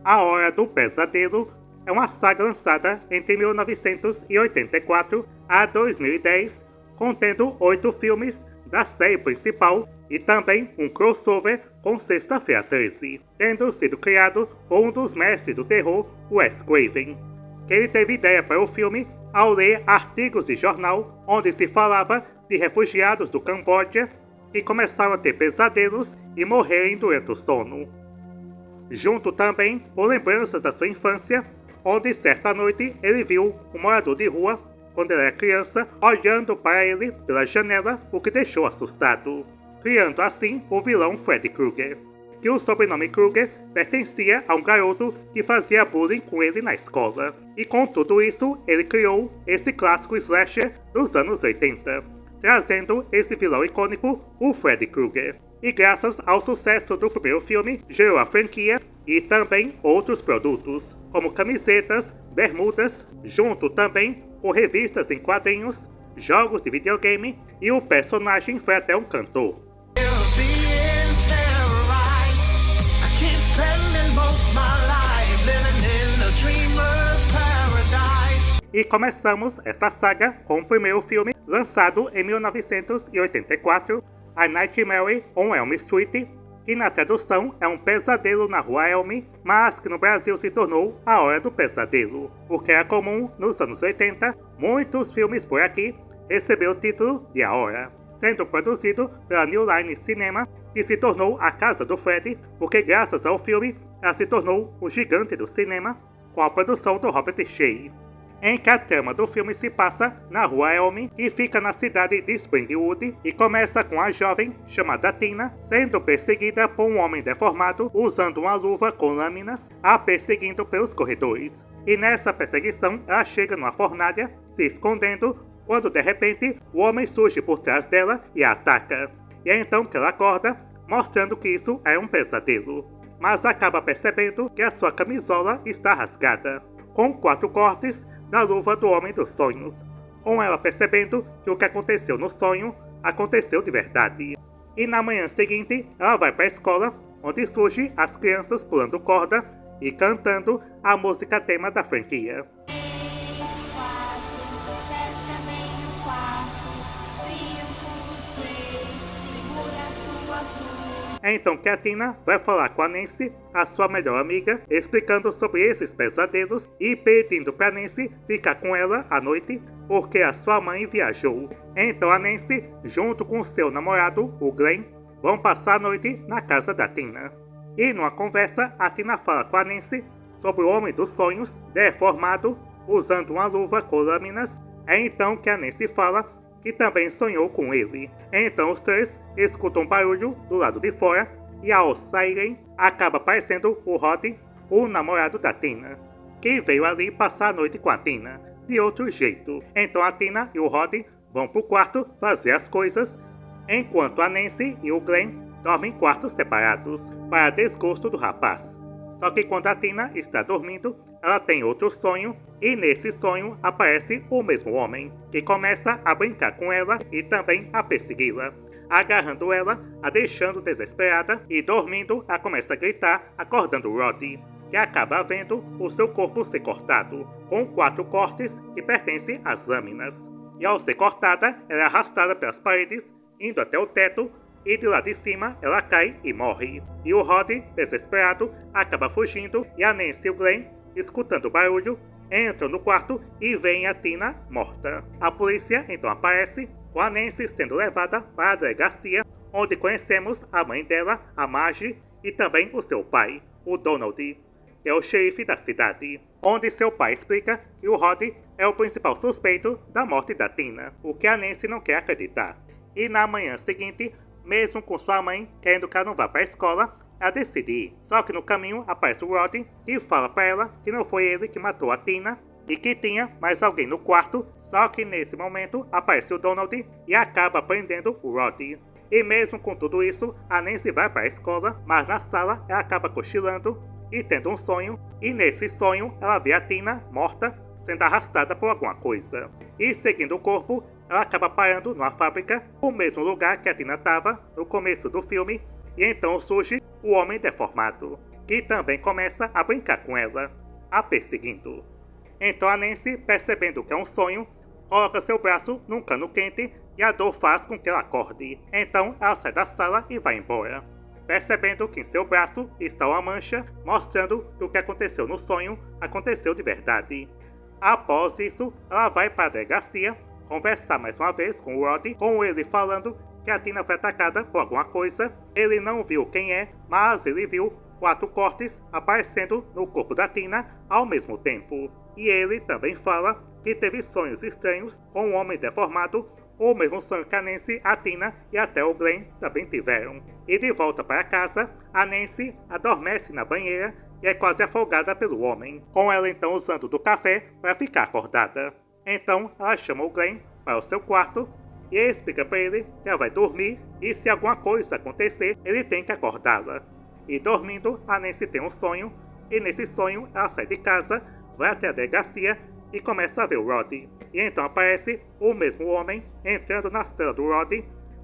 A Hora do Pesadelo é uma saga lançada entre 1984 a 2010, contendo 8 filmes da série principal e também um crossover com Sexta-feira 13, tendo sido criado por um dos mestres do terror, Wes Craven, que ele teve ideia para o filme ao ler artigos de jornal onde se falava de refugiados do Camboja que começaram a ter pesadelos e morrerem durante o sono. Junto também com lembranças da sua infância, onde certa noite ele viu um morador de rua, quando ele era criança, olhando para ele pela janela, o que deixou assustado, criando assim o vilão Freddy Krueger, que o sobrenome Krueger pertencia a um garoto que fazia bullying com ele na escola. E com tudo isso, ele criou esse clássico slasher dos anos 80, trazendo esse vilão icônico, o Freddy Krueger. E graças ao sucesso do primeiro filme, gerou a franquia e também outros produtos, como camisetas, bermudas, junto também com revistas em quadrinhos, jogos de videogame, e o personagem foi até um cantor. E começamos essa saga com o primeiro filme, lançado em 1984, A Nightmare on Elm Street, que na tradução é um pesadelo na Rua Elm, mas que no Brasil se tornou A Hora do Pesadelo, porque era comum nos anos 80, muitos filmes por aqui receber o título de A Hora, sendo produzido pela New Line Cinema, que se tornou a casa do Freddy, porque graças ao filme ela se tornou o gigante do cinema, com a produção do Robert Shaye, em que a trama do filme se passa na Rua Elm, que fica na cidade de Springwood, e começa com a jovem, chamada Tina, sendo perseguida por um homem deformado usando uma luva com lâminas, a perseguindo pelos corredores. E nessa perseguição ela chega numa fornalha, se escondendo, quando de repente o homem surge por trás dela e a ataca. E é então que ela acorda, mostrando que isso é um pesadelo, mas acaba percebendo que a sua camisola está rasgada, com 4 cortes da luva do Homem dos Sonhos, com ela percebendo que o que aconteceu no sonho aconteceu de verdade. E na manhã seguinte, ela vai para a escola, onde surgem as crianças pulando corda e cantando a música tema da franquia. É então que a Tina vai falar com a Nancy, a sua melhor amiga, explicando sobre esses pesadelos e pedindo para Nancy ficar com ela à noite, porque a sua mãe viajou. Então a Nancy, junto com seu namorado, o Glenn, vão passar a noite na casa da Tina. E numa conversa, a Tina fala com a Nancy sobre o Homem dos Sonhos, deformado, usando uma luva com lâminas. É então que a Nancy fala que também sonhou com ele. Então os três escutam um barulho do lado de fora e ao saírem, acaba aparecendo o Rod, o namorado da Tina, que veio ali passar a noite com a Tina, de outro jeito. Então a Tina e o Rod vão pro quarto fazer as coisas, enquanto a Nancy e o Glenn dormem em quartos separados, para desgosto do rapaz. Só que quando a Tina está dormindo, ela tem outro sonho, e nesse sonho aparece o mesmo homem, que começa a brincar com ela e também a persegui-la, agarrando ela, a deixando desesperada, e dormindo, ela começa a gritar, acordando Rod, que acaba vendo o seu corpo ser cortado, com 4 cortes que pertencem às lâminas. E ao ser cortada, ela é arrastada pelas paredes, indo até o teto, e de lá de cima ela cai e morre. E o Rod, desesperado, acaba fugindo, e a Nancy e o Glenn, escutando o barulho, entram no quarto e veem a Tina morta. A polícia então aparece, com a Nancy sendo levada para a delegacia, onde conhecemos a mãe dela, a Marge, e também o seu pai, o Donald, que é o xerife da cidade, onde seu pai explica que o Rod é o principal suspeito da morte da Tina, o que a Nancy não quer acreditar. E na manhã seguinte, mesmo com sua mãe querendo que ela não vá para a escola, ela decide ir. Só que no caminho aparece o Rod, que fala para ela que não foi ele que matou a Tina e que tinha mais alguém no quarto. Só que nesse momento aparece o Donald e acaba prendendo o Rod. E mesmo com tudo isso, a Nancy vai para a escola, mas na sala ela acaba cochilando e tendo um sonho. E nesse sonho ela vê a Tina morta, sendo arrastada por alguma coisa. E seguindo o corpo, ela acaba parando numa fábrica, no mesmo lugar que a Tina estava no começo do filme, e então surge o Homem Deformado. que também começa a brincar com ela, a perseguindo. Então a Nancy, percebendo que é um sonho, coloca seu braço num cano quente e a dor faz com que ela acorde. Então ela sai da sala e vai embora, percebendo que em seu braço está uma mancha, mostrando que o que aconteceu no sonho aconteceu de verdade. Após isso, ela vai para a delegacia conversar mais uma vez com o Rod, com ele falando que a Tina foi atacada por alguma coisa. Ele não viu quem é, mas ele viu 4 cortes aparecendo no corpo da Tina ao mesmo tempo. E ele também fala que teve sonhos estranhos com um homem deformado, o mesmo sonho que a Nancy, a Tina e até o Glenn também tiveram. E de volta para casa, a Nancy adormece na banheira e é quase afogada pelo homem, com ela então usando do café para ficar acordada. Então ela chama o Glenn para o seu quarto e explica para ele que ela vai dormir e se alguma coisa acontecer, ele tem que acordá-la. E dormindo, a Nancy tem um sonho, e nesse sonho ela sai de casa, vai até a delegacia e começa a ver o Rod. E então aparece o mesmo homem entrando na cela do Rod,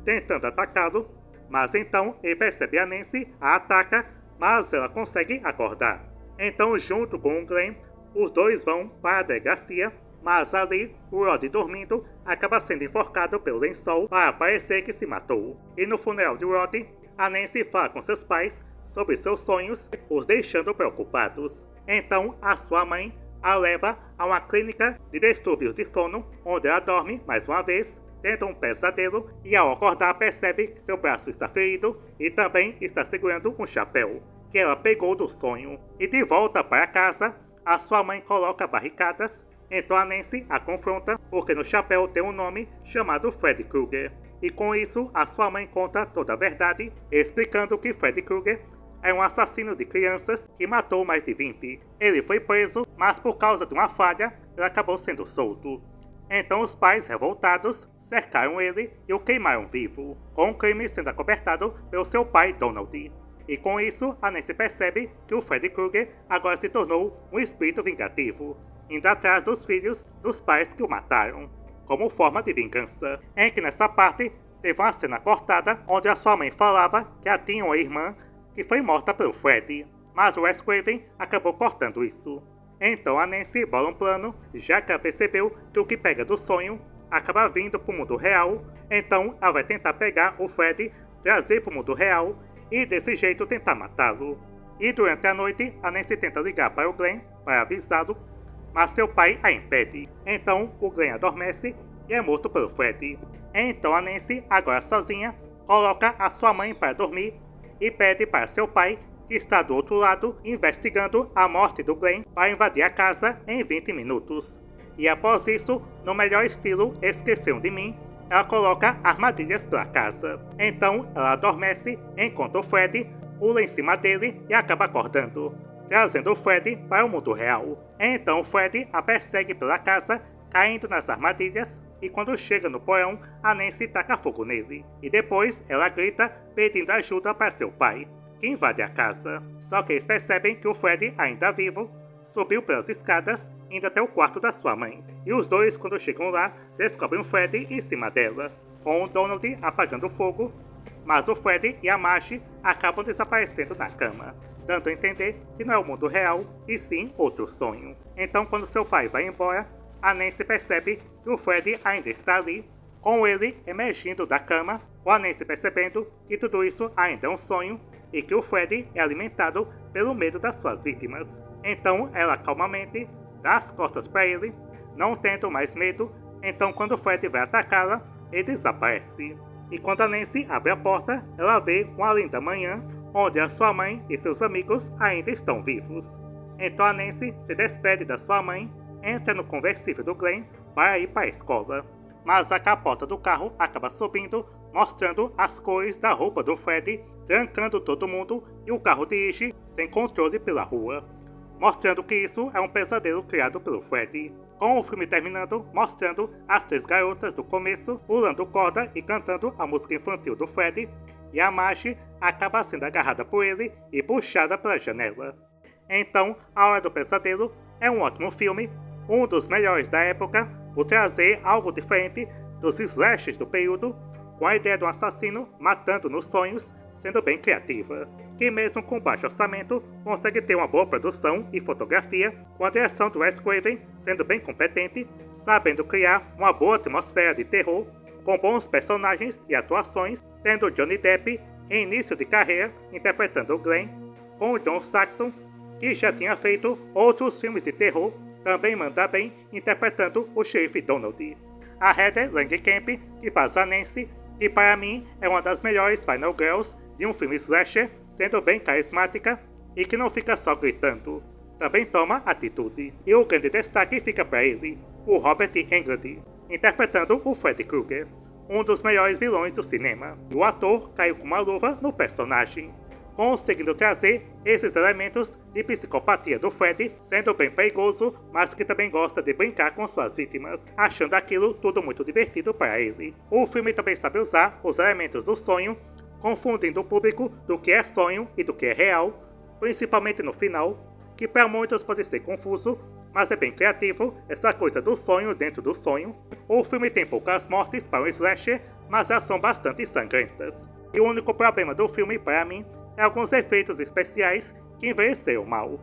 tentando atacá-lo, mas então ele percebe a Nancy, a ataca, mas ela consegue acordar. Então, junto com o Glenn, os dois vão para a delegacia, mas ali, o Rod dormindo acaba sendo enforcado pelo lençol para parecer que se matou. E no funeral de Rod, a Nancy fala com seus pais sobre seus sonhos, os deixando preocupados. Então, a sua mãe a leva a uma clínica de distúrbios de sono, onde ela dorme mais uma vez, tendo um pesadelo e ao acordar percebe que seu braço está ferido e também está segurando um chapéu, que ela pegou do sonho. E de volta para casa, a sua mãe coloca barricadas, então a Nancy a confronta porque no chapéu tem um nome chamado Freddy Krueger. E com isso, a sua mãe conta toda a verdade, explicando que Freddy Krueger é um assassino de crianças que matou mais de 20. Ele foi preso, mas por causa de uma falha, ele acabou sendo solto. Então os pais, revoltados, cercaram ele e o queimaram vivo, com o crime sendo acobertado pelo seu pai Donald. E com isso, a Nancy percebe que o Freddy Krueger agora se tornou um espírito vingativo, indo atrás dos filhos dos pais que o mataram, como forma de vingança. Em que nessa parte, teve uma cena cortada onde a sua mãe falava que ela tinha uma irmã que foi morta pelo Freddy, mas o Wes Craven acabou cortando isso. Então a Nancy bola um plano, já que ela percebeu que o que pega do sonho acaba vindo para o mundo real, então ela vai tentar pegar o Freddy, trazer para o mundo real e desse jeito tentar matá-lo. E durante a noite, a Nancy tenta ligar para o Glenn para avisá-lo, mas seu pai a impede. Então o Glenn adormece e é morto pelo Freddy. Então a Nancy, agora sozinha, coloca a sua mãe para dormir e pede para seu pai, que está do outro lado, investigando a morte do Glenn, para invadir a casa em 20 minutos. E após isso, no melhor estilo Esqueceram de Mim, ela coloca armadilhas pela casa. Então ela adormece, encontra o Freddy, pula em cima dele e acaba acordando, trazendo o Freddy para o mundo real. Então o Freddy a persegue pela casa, caindo nas armadilhas, e quando chega no porão, a Nancy taca fogo nele. E depois ela grita pedindo ajuda para seu pai, que invade a casa. Só que eles percebem que o Freddy, ainda vivo, subiu pelas escadas, indo até o quarto da sua mãe. E os dois, quando chegam lá, descobrem o Freddy em cima dela, com o Donald apagando o fogo, mas o Freddy e a Marge acabam desaparecendo na cama, dando a entender que não é o mundo real, e sim outro sonho. Então quando seu pai vai embora, a Nancy percebe que o Freddy ainda está ali, com ele emergindo da cama, com a Nancy percebendo que tudo isso ainda é um sonho e que o Freddy é alimentado pelo medo das suas vítimas. Então ela calmamente dá as costas para ele, não tendo mais medo, então quando o Freddy vai atacá-la, ele desaparece. E quando a Nancy abre a porta, ela vê uma linda manhã, onde a sua mãe e seus amigos ainda estão vivos. Então a Nancy se despede da sua mãe, entra no conversível do Glenn para ir para a escola, mas a capota do carro acaba subindo, mostrando as cores da roupa do Freddy, trancando todo mundo e o carro dirige sem controle pela rua, mostrando que isso é um pesadelo criado pelo Freddy. Com o filme terminando, mostrando as 3 garotas do começo pulando corda e cantando a música infantil do Freddy, e a Marge acaba sendo agarrada por ele e puxada pela janela. Então, A Hora do Pesadelo é um ótimo filme, um dos melhores da época, por trazer algo diferente dos slashes do período, com a ideia de um assassino matando nos sonhos, sendo bem criativa, que mesmo com baixo orçamento, consegue ter uma boa produção e fotografia, com a direção do Wes Craven sendo bem competente, sabendo criar uma boa atmosfera de terror, com bons personagens e atuações, tendo Johnny Depp em início de carreira interpretando o Glenn, com o John Saxon, que já tinha feito outros filmes de terror, também manda bem interpretando o xerife Donald. A Heather Langenkamp, que faz a Nancy, que para mim é uma das melhores Final Girls de um filme slasher, sendo bem carismática e que não fica só gritando, também toma atitude. E o grande destaque fica para ele, o Robert Englund, interpretando o Freddy Krueger, um dos melhores vilões do cinema. O ator caiu com uma luva no personagem, conseguindo trazer esses elementos de psicopatia do Freddy, sendo bem perigoso, mas que também gosta de brincar com suas vítimas, achando aquilo tudo muito divertido para ele. O filme também sabe usar os elementos do sonho, confundindo o público do que é sonho e do que é real, principalmente no final, que para muitos pode ser confuso, mas é bem criativo essa coisa do sonho dentro do sonho. O filme tem poucas mortes para um slasher, mas elas são bastante sangrentas. E o único problema do filme para mim é alguns efeitos especiais que envelheceram mal.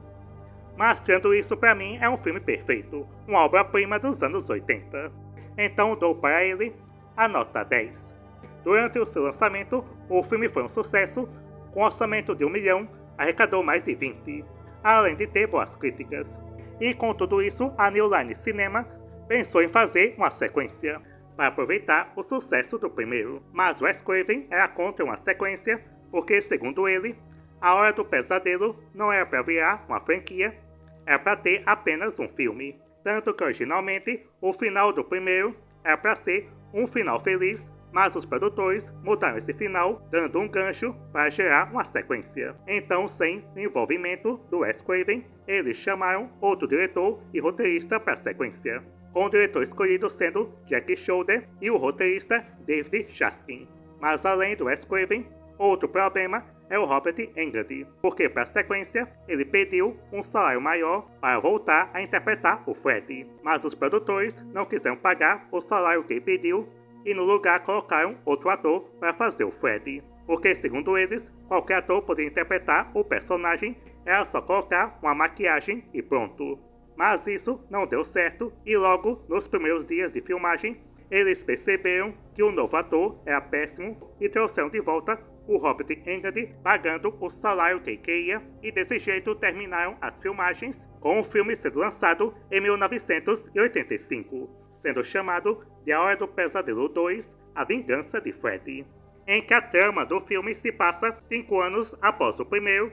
Mas tirando isso, para mim é um filme perfeito, uma obra-prima dos anos 80. Então dou para ele a nota 10. Durante o seu lançamento, o filme foi um sucesso, com orçamento de 1 milhão, arrecadou mais de 20, além de ter boas críticas. E com tudo isso, a New Line Cinema pensou em fazer uma sequência, para aproveitar o sucesso do primeiro. Mas Wes Craven era contra uma sequência, porque, segundo ele, A Hora do Pesadelo não era para virar uma franquia, era para ter apenas um filme. Tanto que originalmente o final do primeiro era para ser um final feliz, mas os produtores mudaram esse final, dando um gancho para gerar uma sequência. Então, sem o envolvimento do Wes Craven, eles chamaram outro diretor e roteirista para a sequência, com o diretor escolhido sendo Jack Schroeder e o roteirista David Chaskin. Mas além do Wes Craven, outro problema é o Robert Englund, porque para a sequência ele pediu um salário maior para voltar a interpretar o Freddy, mas os produtores não quiseram pagar o salário que ele pediu e no lugar colocaram outro ator para fazer o Freddy, porque segundo eles, qualquer ator poderia interpretar o personagem, era só colocar uma maquiagem e pronto. Mas isso não deu certo e logo nos primeiros dias de filmagem, eles perceberam que o novo ator era péssimo e trouxeram de volta o Robert Englund, pagando o salário que ele queria, e desse jeito terminaram as filmagens, com o filme sendo lançado em 1985, sendo chamado de A Hora do Pesadelo 2, A Vingança de Freddy, em que a trama do filme se passa 5 anos após o primeiro,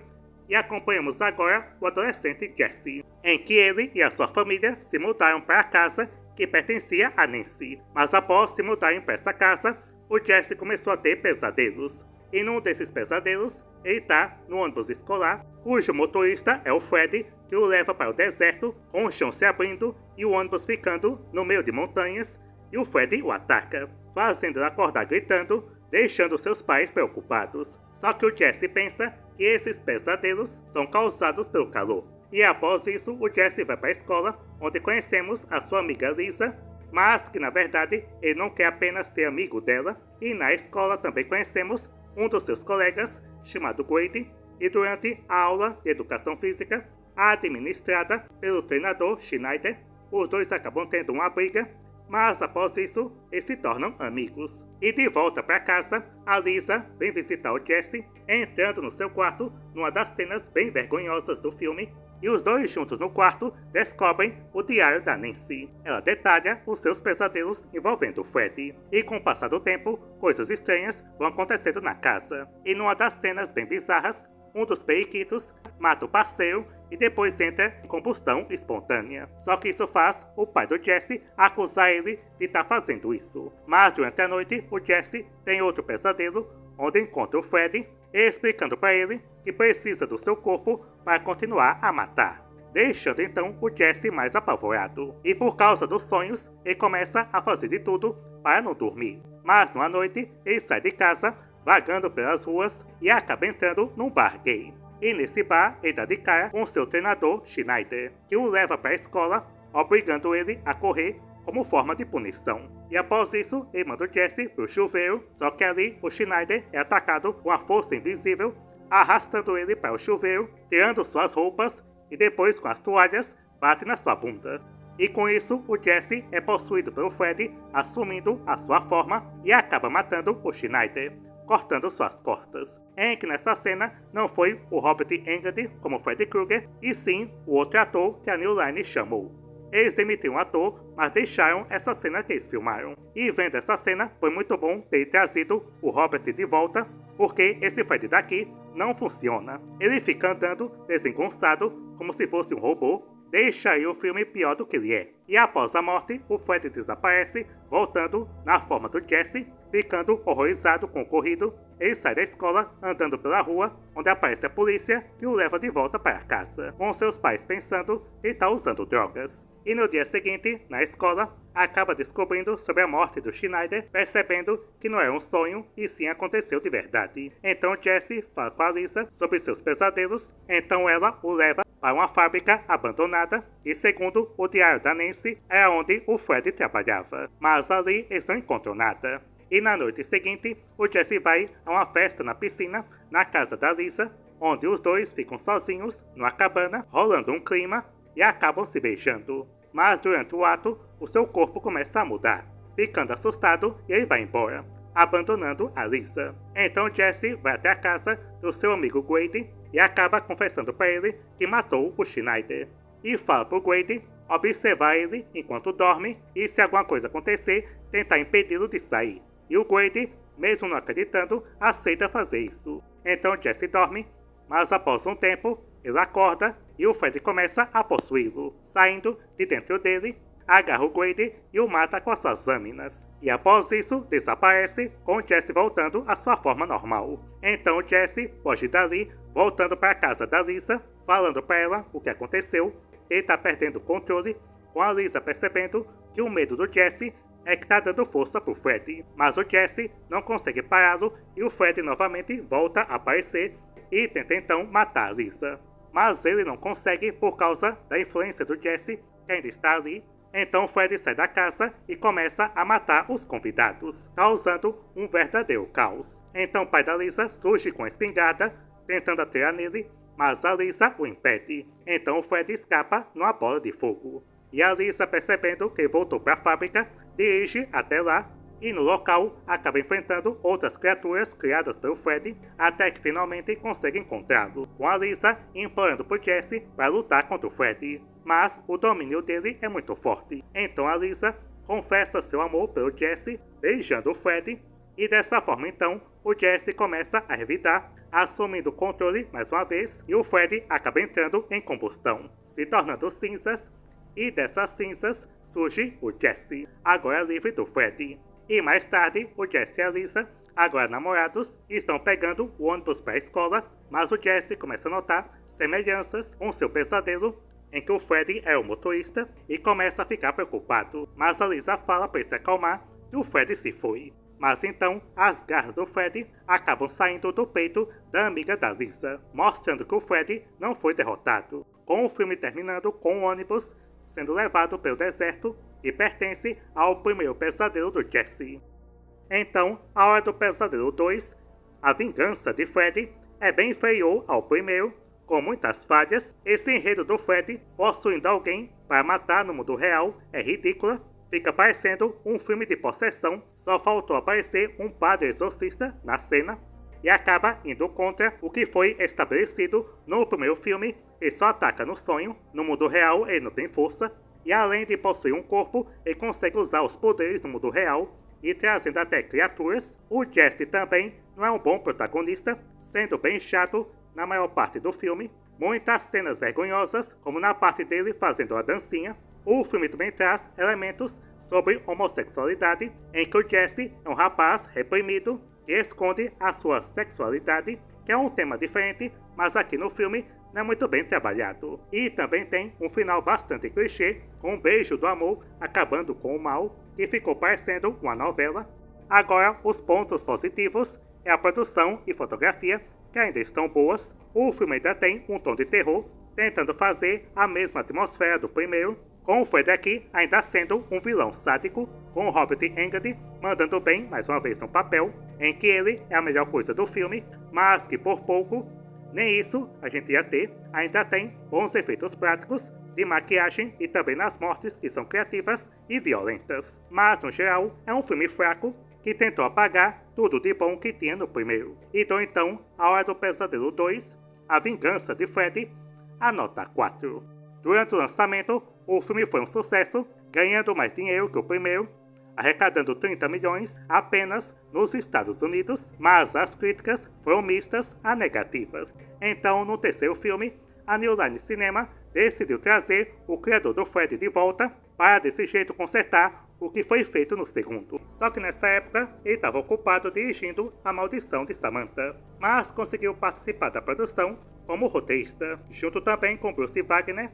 e acompanhamos agora o adolescente Jesse, em que ele e a sua família se mudaram para a casa que pertencia a Nancy, mas após se mudarem para essa casa, o Jesse começou a ter pesadelos. E num desses pesadelos, ele está no ônibus escolar, cujo motorista é o Freddy, que o leva para o deserto, com o chão se abrindo e o ônibus ficando no meio de montanhas, e o Freddy o ataca, fazendo-o acordar gritando, deixando seus pais preocupados. Só que o Jesse pensa que esses pesadelos são causados pelo calor. E após isso, o Jesse vai para a escola, onde conhecemos a sua amiga Lisa, mas que na verdade ele não quer apenas ser amigo dela, e na escola também conhecemos um dos seus colegas, chamado Grady, e durante a aula de educação física, administrada pelo treinador Schneider, os dois acabam tendo uma briga, mas após isso, eles se tornam amigos. E de volta para casa, a Lisa vem visitar o Jesse, entrando no seu quarto numa das cenas bem vergonhosas do filme, e os dois juntos no quarto descobrem o diário da Nancy. Ela detalha os seus pesadelos envolvendo o Freddy, e com o passar do tempo, coisas estranhas vão acontecendo na casa. E numa das cenas bem bizarras, um dos periquitos mata o parceiro e depois entra em combustão espontânea. Só que isso faz o pai do Jesse acusar ele de estar fazendo isso. Mas durante a noite, o Jesse tem outro pesadelo, onde encontra o Freddy, explicando para ele que precisa do seu corpo para continuar a matar, deixando então o Jesse mais apavorado. E por causa dos sonhos, ele começa a fazer de tudo para não dormir. Mas numa noite, ele sai de casa, vagando pelas ruas e acaba entrando num bar gay. E nesse bar, ele dá de cara com seu treinador Schneider, que o leva para a escola, obrigando ele a correr como forma de punição. E após isso, ele manda o Jesse pro chuveiro, só que ali o Schneider é atacado com uma força invisível, arrastando ele para o chuveiro, tirando suas roupas e depois com as toalhas bate na sua bunda. E com isso, o Jesse é possuído pelo Freddy, assumindo a sua forma e acaba matando o Schneider, cortando suas costas. Em que nessa cena não foi o Robert Englund como Freddy Krueger, e sim o outro ator que a New Line chamou. Eles demitiram o ator, mas deixaram essa cena que eles filmaram. E vendo essa cena, foi muito bom ter trazido o Robert de volta, porque esse Freddy daqui não funciona. Ele fica andando desengonçado, como se fosse um robô, deixa aí o filme pior do que ele é. E após a morte, o Freddy desaparece, voltando na forma do Jesse, ficando horrorizado com o ocorrido. Ele sai da escola, andando pela rua, onde aparece a polícia, que o leva de volta para casa, com seus pais pensando que está usando drogas. E no dia seguinte, na escola, acaba descobrindo sobre a morte do Schneider, percebendo que não é um sonho e sim aconteceu de verdade. Então Jesse fala com a Lisa sobre seus pesadelos, então ela o leva para uma fábrica abandonada, e segundo o diário da Nancy, é onde o Freddy trabalhava. Mas ali eles não encontram nada. E na noite seguinte, o Jesse vai a uma festa na piscina, na casa da Lisa, onde os dois ficam sozinhos, numa cabana, rolando um clima, e acabam se beijando. Mas durante o ato, o seu corpo começa a mudar, ficando assustado e ele vai embora, abandonando a Lisa. Então Jesse vai até a casa do seu amigo Grady e acaba confessando para ele que matou o Schneider. E fala pro Grady observar ele enquanto dorme e, se alguma coisa acontecer, tentar impedi-lo de sair. E o Grady, mesmo não acreditando, aceita fazer isso. Então Jesse dorme, mas após um tempo, ele acorda e o Freddy começa a possuí-lo, saindo de dentro dele, agarra o Grady e o mata com as suas lâminas. E após isso, desaparece, com Jesse voltando à sua forma normal. Então Jesse foge dali, voltando para a casa da Lisa, falando para ela o que aconteceu. Ele está perdendo o controle, com a Lisa percebendo que o medo do Jesse é que está dando força pro Freddy. Mas o Jesse não consegue pará-lo e o Freddy novamente volta a aparecer e tenta então matar a Lisa. Mas ele não consegue por causa da influência do Jesse, que ainda está ali. Então Freddy sai da casa e começa a matar os convidados, causando um verdadeiro caos. Então o pai da Lisa surge com a espingarda, tentando atirar nele, mas a Lisa o impede. Então o Freddy escapa numa bola de fogo. E a Lisa, percebendo que voltou para a fábrica, dirige até lá e no local acaba enfrentando outras criaturas criadas pelo Freddy, até que finalmente consegue encontrá-lo, com a Lisa implorando por Jesse para lutar contra o Freddy. Mas o domínio dele é muito forte, então a Lisa confessa seu amor pelo Jesse, beijando o Freddy, e dessa forma então o Jesse começa a revidar, assumindo o controle mais uma vez, e o Freddy acaba entrando em combustão, se tornando cinzas, e dessas cinzas surge o Jesse, agora livre do Freddy. E mais tarde, o Jesse e a Lisa, agora namorados, estão pegando o ônibus para a escola, mas o Jesse começa a notar semelhanças com seu pesadelo, em que o Freddy é o motorista, e começa a ficar preocupado. Mas a Lisa fala para ele se acalmar que o Freddy se foi. Mas então, as garras do Freddy acabam saindo do peito da amiga da Lisa, mostrando que o Freddy não foi derrotado, com o filme terminando com o ônibus sendo levado pelo deserto, que pertence ao primeiro pesadelo do Jesse. Então, a Hora do Pesadelo 2, a vingança de Freddy, é bem inferior ao primeiro, com muitas falhas. Esse enredo do Freddy possuindo alguém para matar no mundo real é ridícula, fica parecendo um filme de possessão, só faltou aparecer um padre exorcista na cena, e acaba indo contra o que foi estabelecido no primeiro filme. Ele só ataca no sonho, no mundo real ele não tem força, e além de possuir um corpo, ele consegue usar os poderes no mundo real, e trazendo até criaturas. O Jesse também não é um bom protagonista, sendo bem chato na maior parte do filme, muitas cenas vergonhosas, como na parte dele fazendo a dancinha. O filme também traz elementos sobre homossexualidade, em que o Jesse é um rapaz reprimido que esconde a sua sexualidade, que é um tema diferente, mas aqui no filme não é muito bem trabalhado. E também tem um final bastante clichê, com um beijo do amor acabando com o mal, que ficou parecendo uma novela. Agora, os pontos positivos é a produção e fotografia, que ainda estão boas. O filme ainda tem um tom de terror, tentando fazer a mesma atmosfera do primeiro, com o Fred aqui ainda sendo um vilão sádico, com o Robert Englund mandando bem mais uma vez no papel, em que ele é a melhor coisa do filme, mas que por pouco, nem isso a gente ia ter. Ainda tem bons efeitos práticos, de maquiagem e também nas mortes, que são criativas e violentas. Mas no geral é um filme fraco, que tentou apagar tudo de bom que tinha no primeiro. E dou então A Hora do Pesadelo 2, A Vingança de Freddy, a nota 4. Durante o lançamento, o filme foi um sucesso, ganhando mais dinheiro que o primeiro, arrecadando 30 milhões apenas nos Estados Unidos, mas as críticas foram mistas a negativas. Então, no terceiro filme, a New Line Cinema decidiu trazer o criador do Freddy de volta para desse jeito consertar o que foi feito no segundo. Só que nessa época ele estava ocupado dirigindo A Maldição de Samantha, mas conseguiu participar da produção como roteirista, junto também com Bruce Wagner,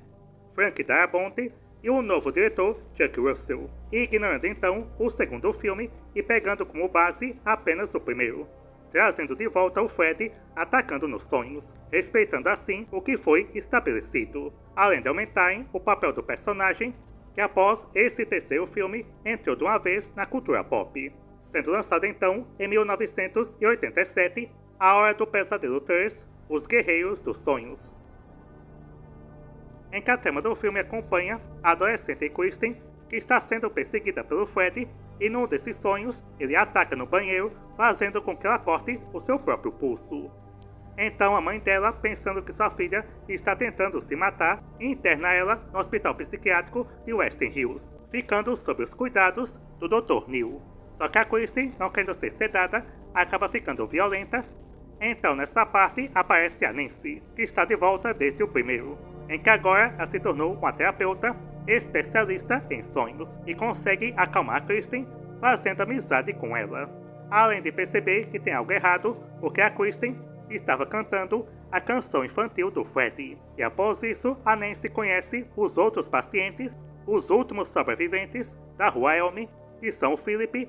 Frank Darabont e o novo diretor Chuck Russell, ignorando então o segundo filme e pegando como base apenas o primeiro, trazendo de volta o Freddy atacando nos sonhos, respeitando assim o que foi estabelecido, além de aumentarem o papel do personagem, que após esse terceiro filme entrou de uma vez na cultura pop, sendo lançado então em 1987, A Hora do Pesadelo 3, Os Guerreiros dos Sonhos, em que a trama do filme acompanha a adolescente Kristen, que está sendo perseguida pelo Freddy, e num desses sonhos ele a ataca no banheiro, fazendo com que ela corte o seu próprio pulso. Então a mãe dela, pensando que sua filha está tentando se matar, interna ela no hospital psiquiátrico de Western Hills, ficando sob os cuidados do Dr. Neil. Só que a Kristen, não querendo ser sedada, acaba ficando violenta. Então nessa parte aparece a Nancy, que está de volta desde o primeiro, em que agora ela se tornou uma terapeuta especialista em sonhos e consegue acalmar a Kristen fazendo amizade com ela, além de perceber que tem algo errado porque a Kristen estava cantando a canção infantil do Freddy. E após isso, a Nancy conhece os outros pacientes, os últimos sobreviventes da Rua Elm, que são o Philip,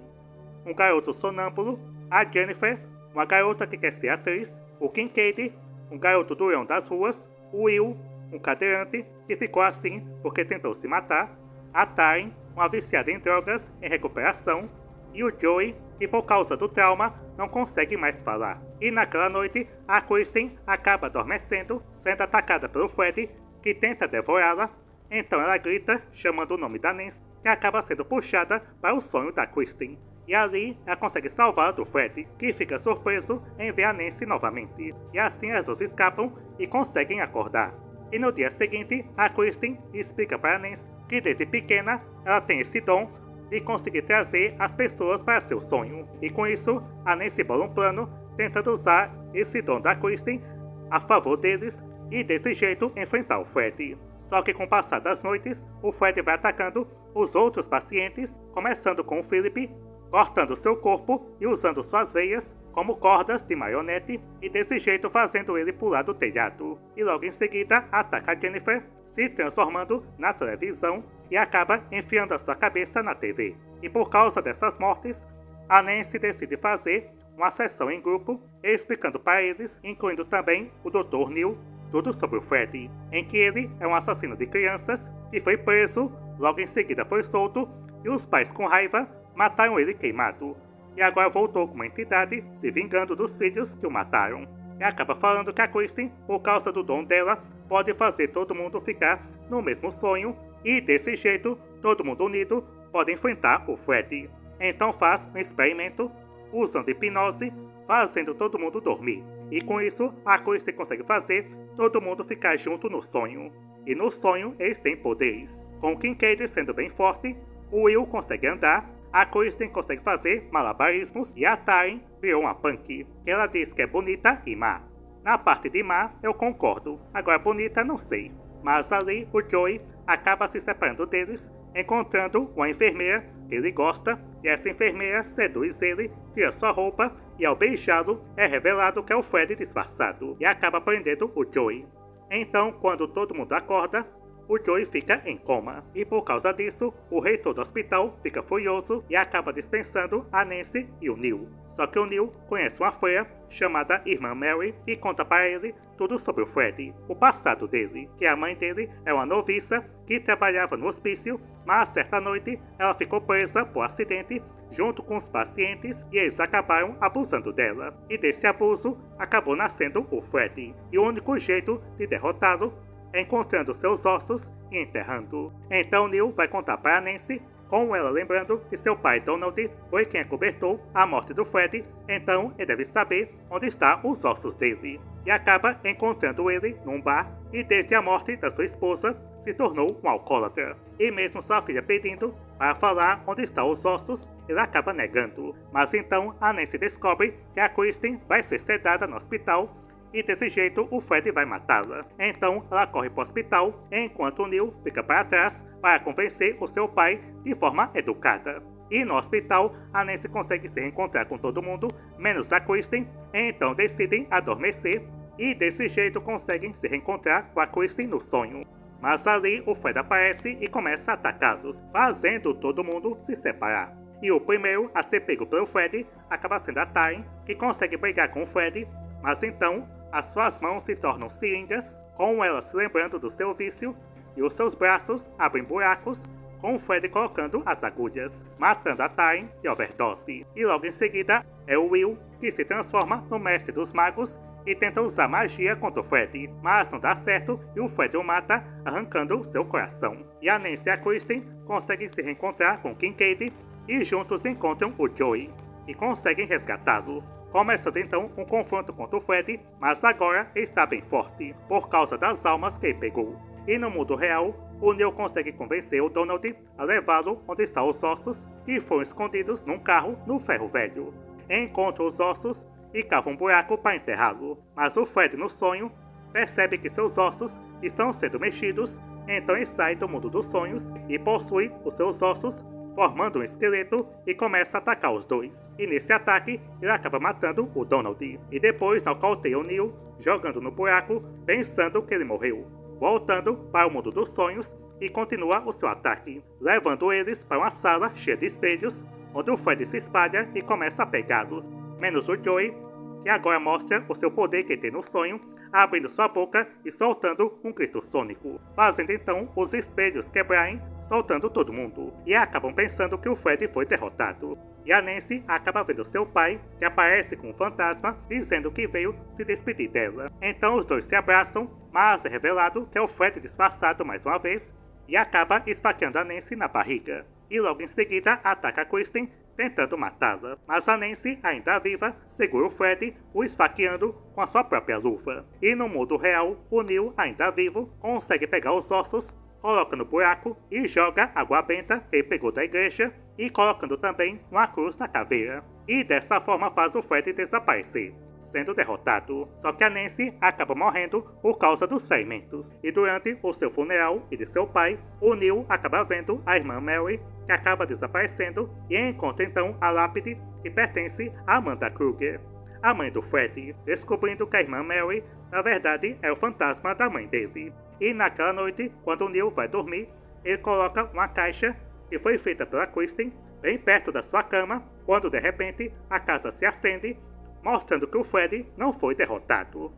um garoto sonâmbulo, a Jennifer, uma garota que quer ser atriz, o Kincaid, um garoto durão das ruas, o Will, um cadeirante que ficou assim porque tentou se matar, a Taryn, uma viciada em drogas em recuperação, e o Joey, que por causa do trauma não consegue mais falar. E naquela noite, a Kristen acaba adormecendo, sendo atacada pelo Freddy, que tenta devorá-la. Então ela grita, chamando o nome da Nancy, que acaba sendo puxada para o sonho da Kristen. E ali ela consegue salvá-la do Freddy, que fica surpreso em ver a Nancy novamente. E assim as duas escapam e conseguem acordar. E no dia seguinte, a Kristen explica para a Nancy que desde pequena ela tem esse dom de conseguir trazer as pessoas para seu sonho. E com isso, a Nancy bola um plano tentando usar esse dom da Kristen a favor deles e desse jeito enfrentar o Freddy. Só que com o passar das noites, o Freddy vai atacando os outros pacientes, começando com o Philip, cortando seu corpo e usando suas veias como cordas de marionete e desse jeito fazendo ele pular do telhado. E logo em seguida ataca a Jennifer, se transformando na televisão e acaba enfiando a sua cabeça na TV. E por causa dessas mortes, a Nancy decide fazer uma sessão em grupo, explicando para eles, incluindo também o Dr. Neil, tudo sobre o Freddy, em que ele é um assassino de crianças que foi preso, logo em seguida foi solto e os pais com raiva mataram ele queimado, e agora voltou como entidade, se vingando dos filhos que o mataram. E acaba falando que a Kristen, por causa do dom dela, pode fazer todo mundo ficar no mesmo sonho, e desse jeito, todo mundo unido pode enfrentar o Freddy. Então faz um experimento, usando hipnose, fazendo todo mundo dormir. E com isso, a Kristen consegue fazer todo mundo ficar junto no sonho. E no sonho, eles têm poderes. Com o Kincaid sendo bem forte, o Will consegue andar, a Kristen consegue fazer malabarismos e a Taryn virou uma punk, que ela diz que é bonita e má. Na parte de má, eu concordo, agora bonita não sei. Mas ali, o Joey acaba se separando deles, encontrando uma enfermeira que ele gosta, e essa enfermeira seduz ele, tira sua roupa, e ao beijá-lo, é revelado que é o Freddy disfarçado, e acaba prendendo o Joey. Então, quando todo mundo acorda, o Joey fica em coma. E por causa disso, o reitor do hospital fica furioso e acaba dispensando a Nancy e o Neil. Só que o Neil conhece uma freira chamada Irmã Mary e conta para ele tudo sobre o Fred, o passado dele, que a mãe dele é uma noviça que trabalhava no hospício, mas certa noite ela ficou presa por acidente junto com os pacientes e eles acabaram abusando dela. E desse abuso acabou nascendo o Fred. E o único jeito de derrotá-lo é encontrando seus ossos e enterrando. Então Neil vai contar para Nancy, com ela lembrando que seu pai Donald foi quem acobertou a morte do Fred, então ele deve saber onde estão os ossos dele. E acaba encontrando ele num bar e desde a morte da sua esposa se tornou um alcoólatra. E mesmo sua filha pedindo para falar onde estão os ossos, ele acaba negando. Mas então a Nancy descobre que a Kristen vai ser sedada no hospital e desse jeito o Fred vai matá-la. Então ela corre para o hospital, enquanto o Neil fica para trás para convencer o seu pai de forma educada. E no hospital, a Nancy consegue se reencontrar com todo mundo, menos a Kristen, então decidem adormecer e desse jeito conseguem se reencontrar com a Kristen no sonho. Mas ali o Fred aparece e começa a atacá-los, fazendo todo mundo se separar. E o primeiro a ser pego pelo Fred acaba sendo a Taryn, que consegue brigar com o Fred, mas então as suas mãos se tornam seringas, com ela se lembrando do seu vício, e os seus braços abrem buracos, com o Fred colocando as agulhas, matando a Taryn de overdose. E logo em seguida é o Will, que se transforma no mestre dos magos e tenta usar magia contra o Fred, mas não dá certo e o Fred o mata, arrancando seu coração. E a Nancy e a Kristen conseguem se reencontrar com Kincaid e juntos encontram o Joey e conseguem resgatá-lo. Começando então um confronto contra o Fred, mas agora está bem forte, por causa das almas que ele pegou. E no mundo real, o Neil consegue convencer o Donald a levá-lo onde estão os ossos, que foram escondidos num carro no ferro velho. Encontra os ossos e cava um buraco para enterrá-lo, mas o Fred no sonho percebe que seus ossos estão sendo mexidos, então ele sai do mundo dos sonhos e possui os seus ossos, formando um esqueleto e começa a atacar os dois. E nesse ataque, ele acaba matando o Donald. E depois nocauteia o Neil, jogando no buraco, pensando que ele morreu. Voltando para o mundo dos sonhos e continua o seu ataque, levando eles para uma sala cheia de espelhos, onde o Fred se espalha e começa a pegá-los. Menos o Joey, que agora mostra o seu poder que tem no sonho, abrindo sua boca e soltando um grito sônico, fazendo então os espelhos quebrarem, soltando todo mundo, e acabam pensando que o Fred foi derrotado. E a Nancy acaba vendo seu pai, que aparece com um fantasma, dizendo que veio se despedir dela. Então os dois se abraçam, mas é revelado que é o Fred disfarçado mais uma vez, e acaba esfaqueando a Nancy na barriga. E logo em seguida ataca a Kristen, tentando matá-la. Mas a Nancy, ainda viva, segura o Fred, o esfaqueando com a sua própria luva. E no mundo real, o Neil, ainda vivo, consegue pegar os ossos, coloca no buraco e joga água benta que ele pegou da igreja, e colocando também uma cruz na caveira. E dessa forma faz o Fred desaparecer, sendo derrotado. Só que a Nancy acaba morrendo por causa dos ferimentos. E durante o seu funeral e de seu pai, o Neil acaba vendo a irmã Mary, que acaba desaparecendo, e encontra então a lápide que pertence a Amanda Kruger, a mãe do Fred, descobrindo que a irmã Mary, na verdade, é o fantasma da mãe dele. E naquela noite, quando o Neil vai dormir, ele coloca uma caixa que foi feita pela Kristen bem perto da sua cama, quando de repente a casa se acende, mostrando que o Fred não foi derrotado.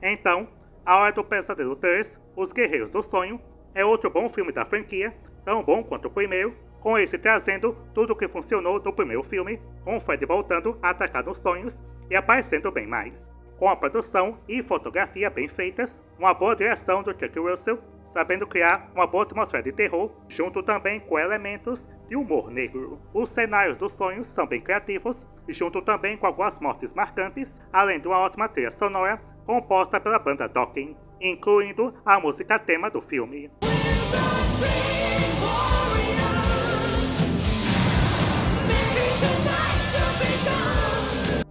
Então, A Hora do Pesadelo 3, Os Guerreiros do Sonho, é outro bom filme da franquia, tão bom quanto o primeiro, com esse trazendo tudo o que funcionou no primeiro filme, com o Fred voltando a atacar nos sonhos e aparecendo bem mais. Com a produção e fotografia bem feitas, uma boa direção do Chuck Russell, sabendo criar uma boa atmosfera de terror, junto também com elementos de humor negro. Os cenários dos sonhos são bem criativos, junto também com algumas mortes marcantes, além de uma ótima trilha sonora, composta pela banda Dokken, incluindo a música tema do filme.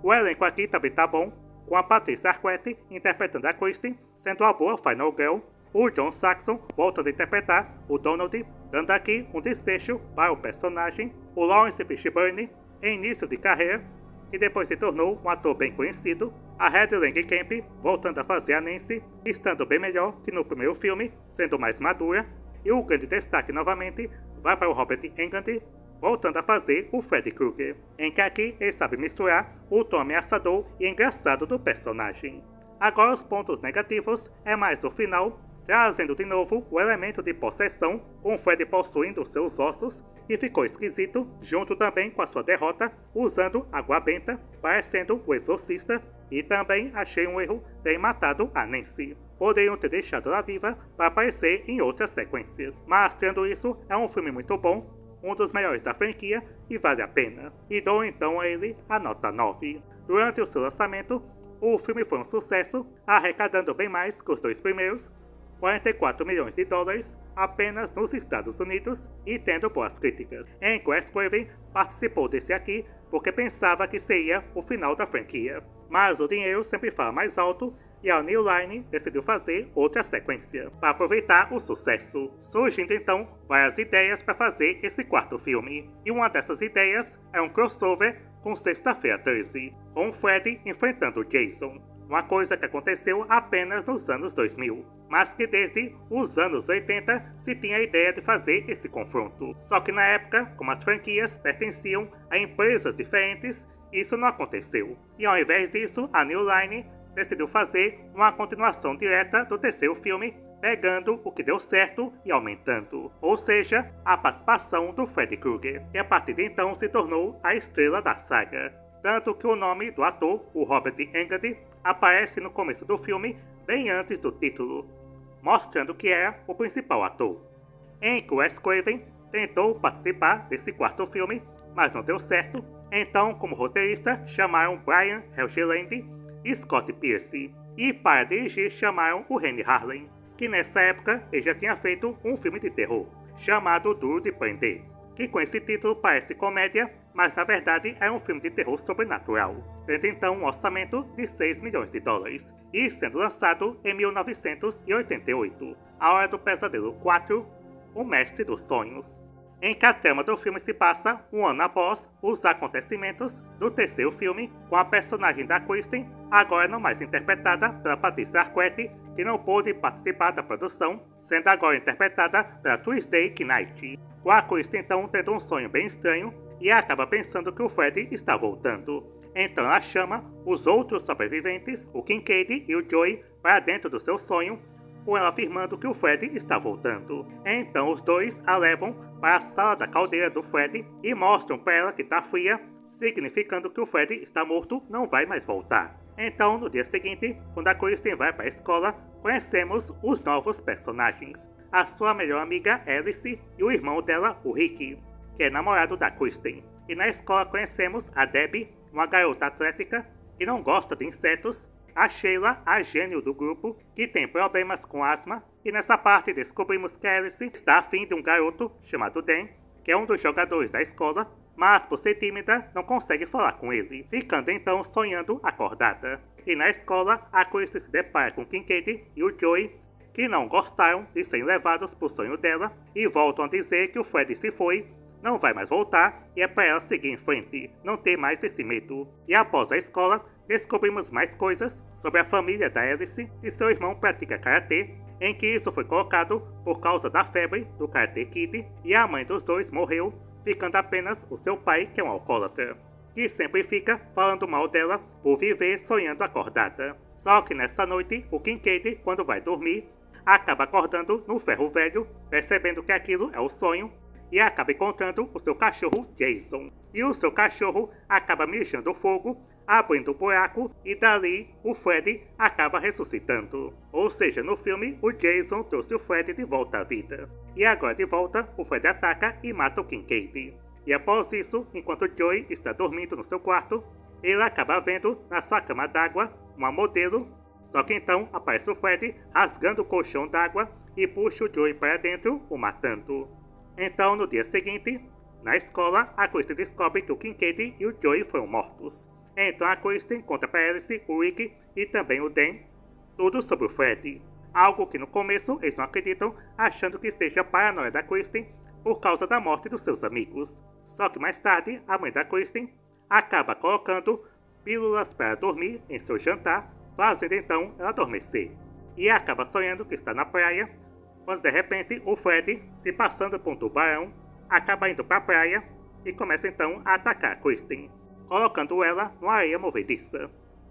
O elenco aqui também tá bom, com a Patricia Arquette interpretando a Kristen, sendo a boa Final Girl, o John Saxon voltando a interpretar o Donald, dando aqui um desfecho para o personagem, o Lawrence Fishburne, em início de carreira, que depois se tornou um ator bem conhecido, A Heather Langenkamp voltando a fazer a Nancy, estando bem melhor que no primeiro filme, sendo mais madura, e o grande destaque novamente vai para o Robert Englund, voltando a fazer o Freddy Krueger, em que aqui ele sabe misturar o tom ameaçador e engraçado do personagem. Agora os pontos negativos é mais o final, trazendo de novo o elemento de possessão, com Freddy possuindo seus ossos, que ficou esquisito, junto também com a sua derrota, usando água benta, parecendo o exorcista, e também achei um erro terem matado a Nancy. Poderiam ter deixado ela viva para aparecer em outras sequências. Mas, tirando isso, é um filme muito bom, um dos melhores da franquia e vale a pena. E dou então a ele a nota 9. Durante o seu lançamento, o filme foi um sucesso, arrecadando bem mais que os dois primeiros, 44 milhões de dólares apenas nos Estados Unidos e tendo boas críticas. Em que Wes Craven participou desse aqui porque pensava que seria o final da franquia. Mas o dinheiro sempre fala mais alto e a New Line decidiu fazer outra sequência, para aproveitar o sucesso, surgindo então várias ideias para fazer esse quarto filme. E uma dessas ideias é um crossover com Sexta-feira 13, com Freddy enfrentando o Jason, uma coisa que aconteceu apenas nos anos 2000, mas que desde os anos 80 se tinha a ideia de fazer esse confronto. Só que na época, como as franquias pertenciam a empresas diferentes, isso não aconteceu. E ao invés disso, a New Line decidiu fazer uma continuação direta do terceiro filme, pegando o que deu certo e aumentando, ou seja, a participação do Freddy Krueger, que a partir de então se tornou a estrela da saga. Tanto que o nome do ator, o Robert Englund, aparece no começo do filme, bem antes do título, mostrando que era o principal ator. Em que Wes Craven tentou participar desse quarto filme, mas não deu certo, então como roteirista chamaram Brian Helgeland e Scott Pierce, e para dirigir chamaram o Renny Harlin, que nessa época ele já tinha feito um filme de terror, chamado Duro de Prender, que com esse título parece comédia, mas na verdade é um filme de terror sobrenatural, tendo então um orçamento de 6 milhões de dólares, e sendo lançado em 1988, A Hora do Pesadelo 4, O Mestre dos Sonhos, em que a trama do filme se passa um ano após os acontecimentos do terceiro filme, com a personagem da Kristen, agora não mais interpretada pela Patricia Arquette, que não pôde participar da produção, sendo agora interpretada pela Tuesday Knight. Com a Kristen então tendo um sonho bem estranho, e acaba pensando que o Freddy está voltando. Então ela chama os outros sobreviventes, o Kincaid e o Joey, para dentro do seu sonho, com ela afirmando que o Freddy está voltando. Então os dois a levam para a sala da caldeira do Freddy e mostram para ela que está fria, significando que o Freddy está morto, não vai mais voltar. Então no dia seguinte, quando a Kristen vai para a escola, conhecemos os novos personagens. A sua melhor amiga Alice e o irmão dela, o Rick, que é namorado da Kristen. E na escola conhecemos a Debbie, uma garota atlética que não gosta de insetos, a Sheila, a gênio do grupo, que tem problemas com asma, e nessa parte descobrimos que Alice está afim de um garoto chamado Dan, que é um dos jogadores da escola, mas por ser tímida não consegue falar com ele, ficando então sonhando acordada. E na escola, a Kristen se depara com Kincaid e o Joey, que não gostaram de serem levados por sonho dela, e voltam a dizer que o Freddy se foi, não vai mais voltar, e é para ela seguir em frente, não ter mais esse medo. E após a escola, descobrimos mais coisas sobre a família da Alice e seu irmão pratica karatê, em que isso foi colocado por causa da febre do Karate Kid, e a mãe dos dois morreu, ficando apenas o seu pai, que é um alcoólatra, que sempre fica falando mal dela por viver sonhando acordada. Só que nessa noite, o Kincaid, quando vai dormir, acaba acordando no ferro velho, percebendo que aquilo é o sonho, e acaba encontrando o seu cachorro Jason. E o seu cachorro acaba mijando fogo, abrindo um buraco, e dali o Freddy acaba ressuscitando. Ou seja, no filme, o Jason trouxe o Freddy de volta à vida. E agora de volta, o Freddy ataca e mata o Kincaid. E após isso, enquanto Joey está dormindo no seu quarto, ele acaba vendo na sua cama d'água uma modelo. Só que então aparece o Freddy rasgando o colchão d'água e puxa o Joey para dentro, o matando. Então, no dia seguinte, na escola, a Kristen descobre que o Kincaid e o Joey foram mortos. Então a Kristen conta para Alice, o Rick e também o Dan tudo sobre o Freddy. Algo que no começo eles não acreditam, achando que seja a paranoia da Kristen por causa da morte dos seus amigos. Só que mais tarde, a mãe da Kristen acaba colocando pílulas para dormir em seu jantar, fazendo então ela adormecer. E acaba sonhando que está na praia, quando de repente o Fred, se passando por um tubarão, acaba indo para a praia e começa então a atacar Kristen, colocando ela numa areia movediça,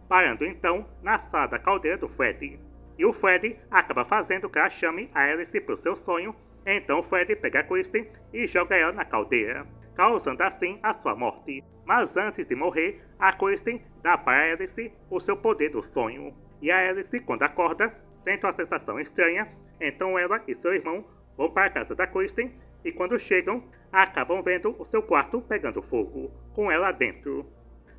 parando então na sala da caldeira do Fred. E o Fred acaba fazendo que ela chame a Alice para o seu sonho, então o Fred pega a Kristen e joga ela na caldeira, causando assim a sua morte. Mas antes de morrer, a Kristen dá para Alice o seu poder do sonho. E a Alice, quando acorda, sente uma sensação estranha, então ela e seu irmão vão para a casa da Kristen e quando chegam, acabam vendo o seu quarto pegando fogo, com ela dentro,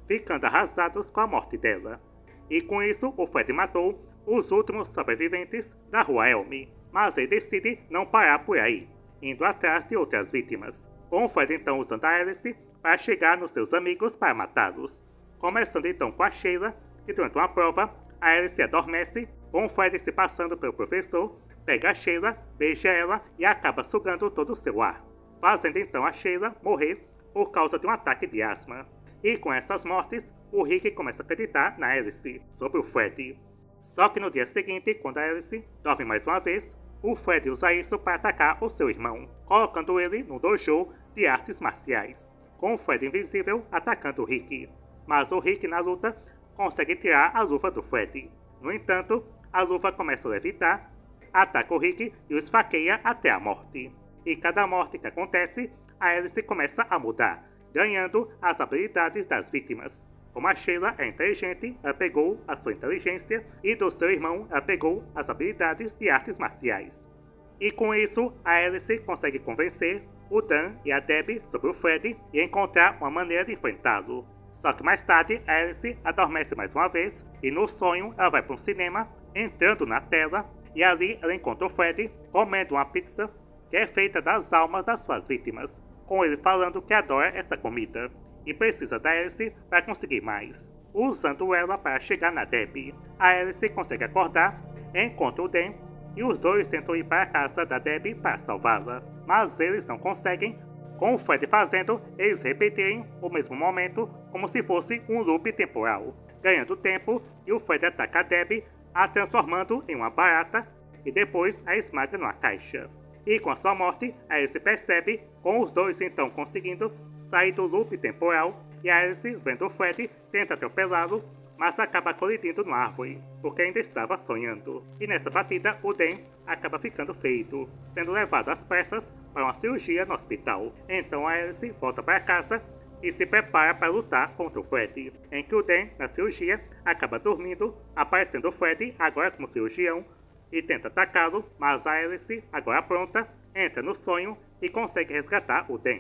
ficando arrasados com a morte dela. E com isso, o Fred matou os últimos sobreviventes da Rua Elm, mas ele decide não parar por aí, indo atrás de outras vítimas, com o Fred então usando a Alice para chegar nos seus amigos para matá-los, começando então com a Sheila, que durante uma prova, a Alice adormece, com o Fred se passando pelo professor, pega a Sheila, beija ela e acaba sugando todo o seu ar, fazendo então a Sheila morrer por causa de um ataque de asma. E com essas mortes, o Rick começa a acreditar na Alice sobre o Fred. Só que no dia seguinte, quando a Alice dorme mais uma vez, o Fred usa isso para atacar o seu irmão, colocando ele no dojo de artes marciais, com o Fred invisível atacando o Rick. Mas o Rick na luta consegue tirar a luva do Fred. No entanto, a luva começa a levitar, ataca o Rick e o esfaqueia até a morte. E cada morte que acontece, a Alice começa a mudar, ganhando as habilidades das vítimas. Como a Sheila é inteligente, ela pegou a sua inteligência e do seu irmão ela pegou as habilidades de artes marciais. E com isso, a Alice consegue convencer o Dan e a Debbie sobre o Fred e encontrar uma maneira de enfrentá-lo. Só que mais tarde, a Alice adormece mais uma vez e no sonho ela vai para um cinema, entrando na tela, e ali ela encontra o Fred comendo uma pizza que é feita das almas das suas vítimas, com ele falando que adora essa comida e precisa da Alice para conseguir mais, usando ela para chegar na Debbie. A Alice consegue acordar, encontra o Dan e os dois tentam ir para a casa da Debbie para salvá-la, mas eles não conseguem, com o Fred fazendo eles repetirem o mesmo momento como se fosse um loop temporal, ganhando tempo, e o Fred ataca a Debbie, a transformando em uma barata e depois a esmaga numa caixa. E com a sua morte, a Alice percebe, com os dois então conseguindo sair do loop temporal, e a Alice, vendo o Fred, tenta atropelá-lo, mas acaba colidindo numa árvore, porque ainda estava sonhando. E nessa batida, o Dan acaba ficando ferido, sendo levado às pressas para uma cirurgia no hospital. Então a Alice volta para casa e se prepara para lutar contra o Fred, em que o Dan, na cirurgia, acaba dormindo, aparecendo o Fred agora como cirurgião, e tenta atacá-lo, mas a Alice, agora pronta, entra no sonho e consegue resgatar o Dan.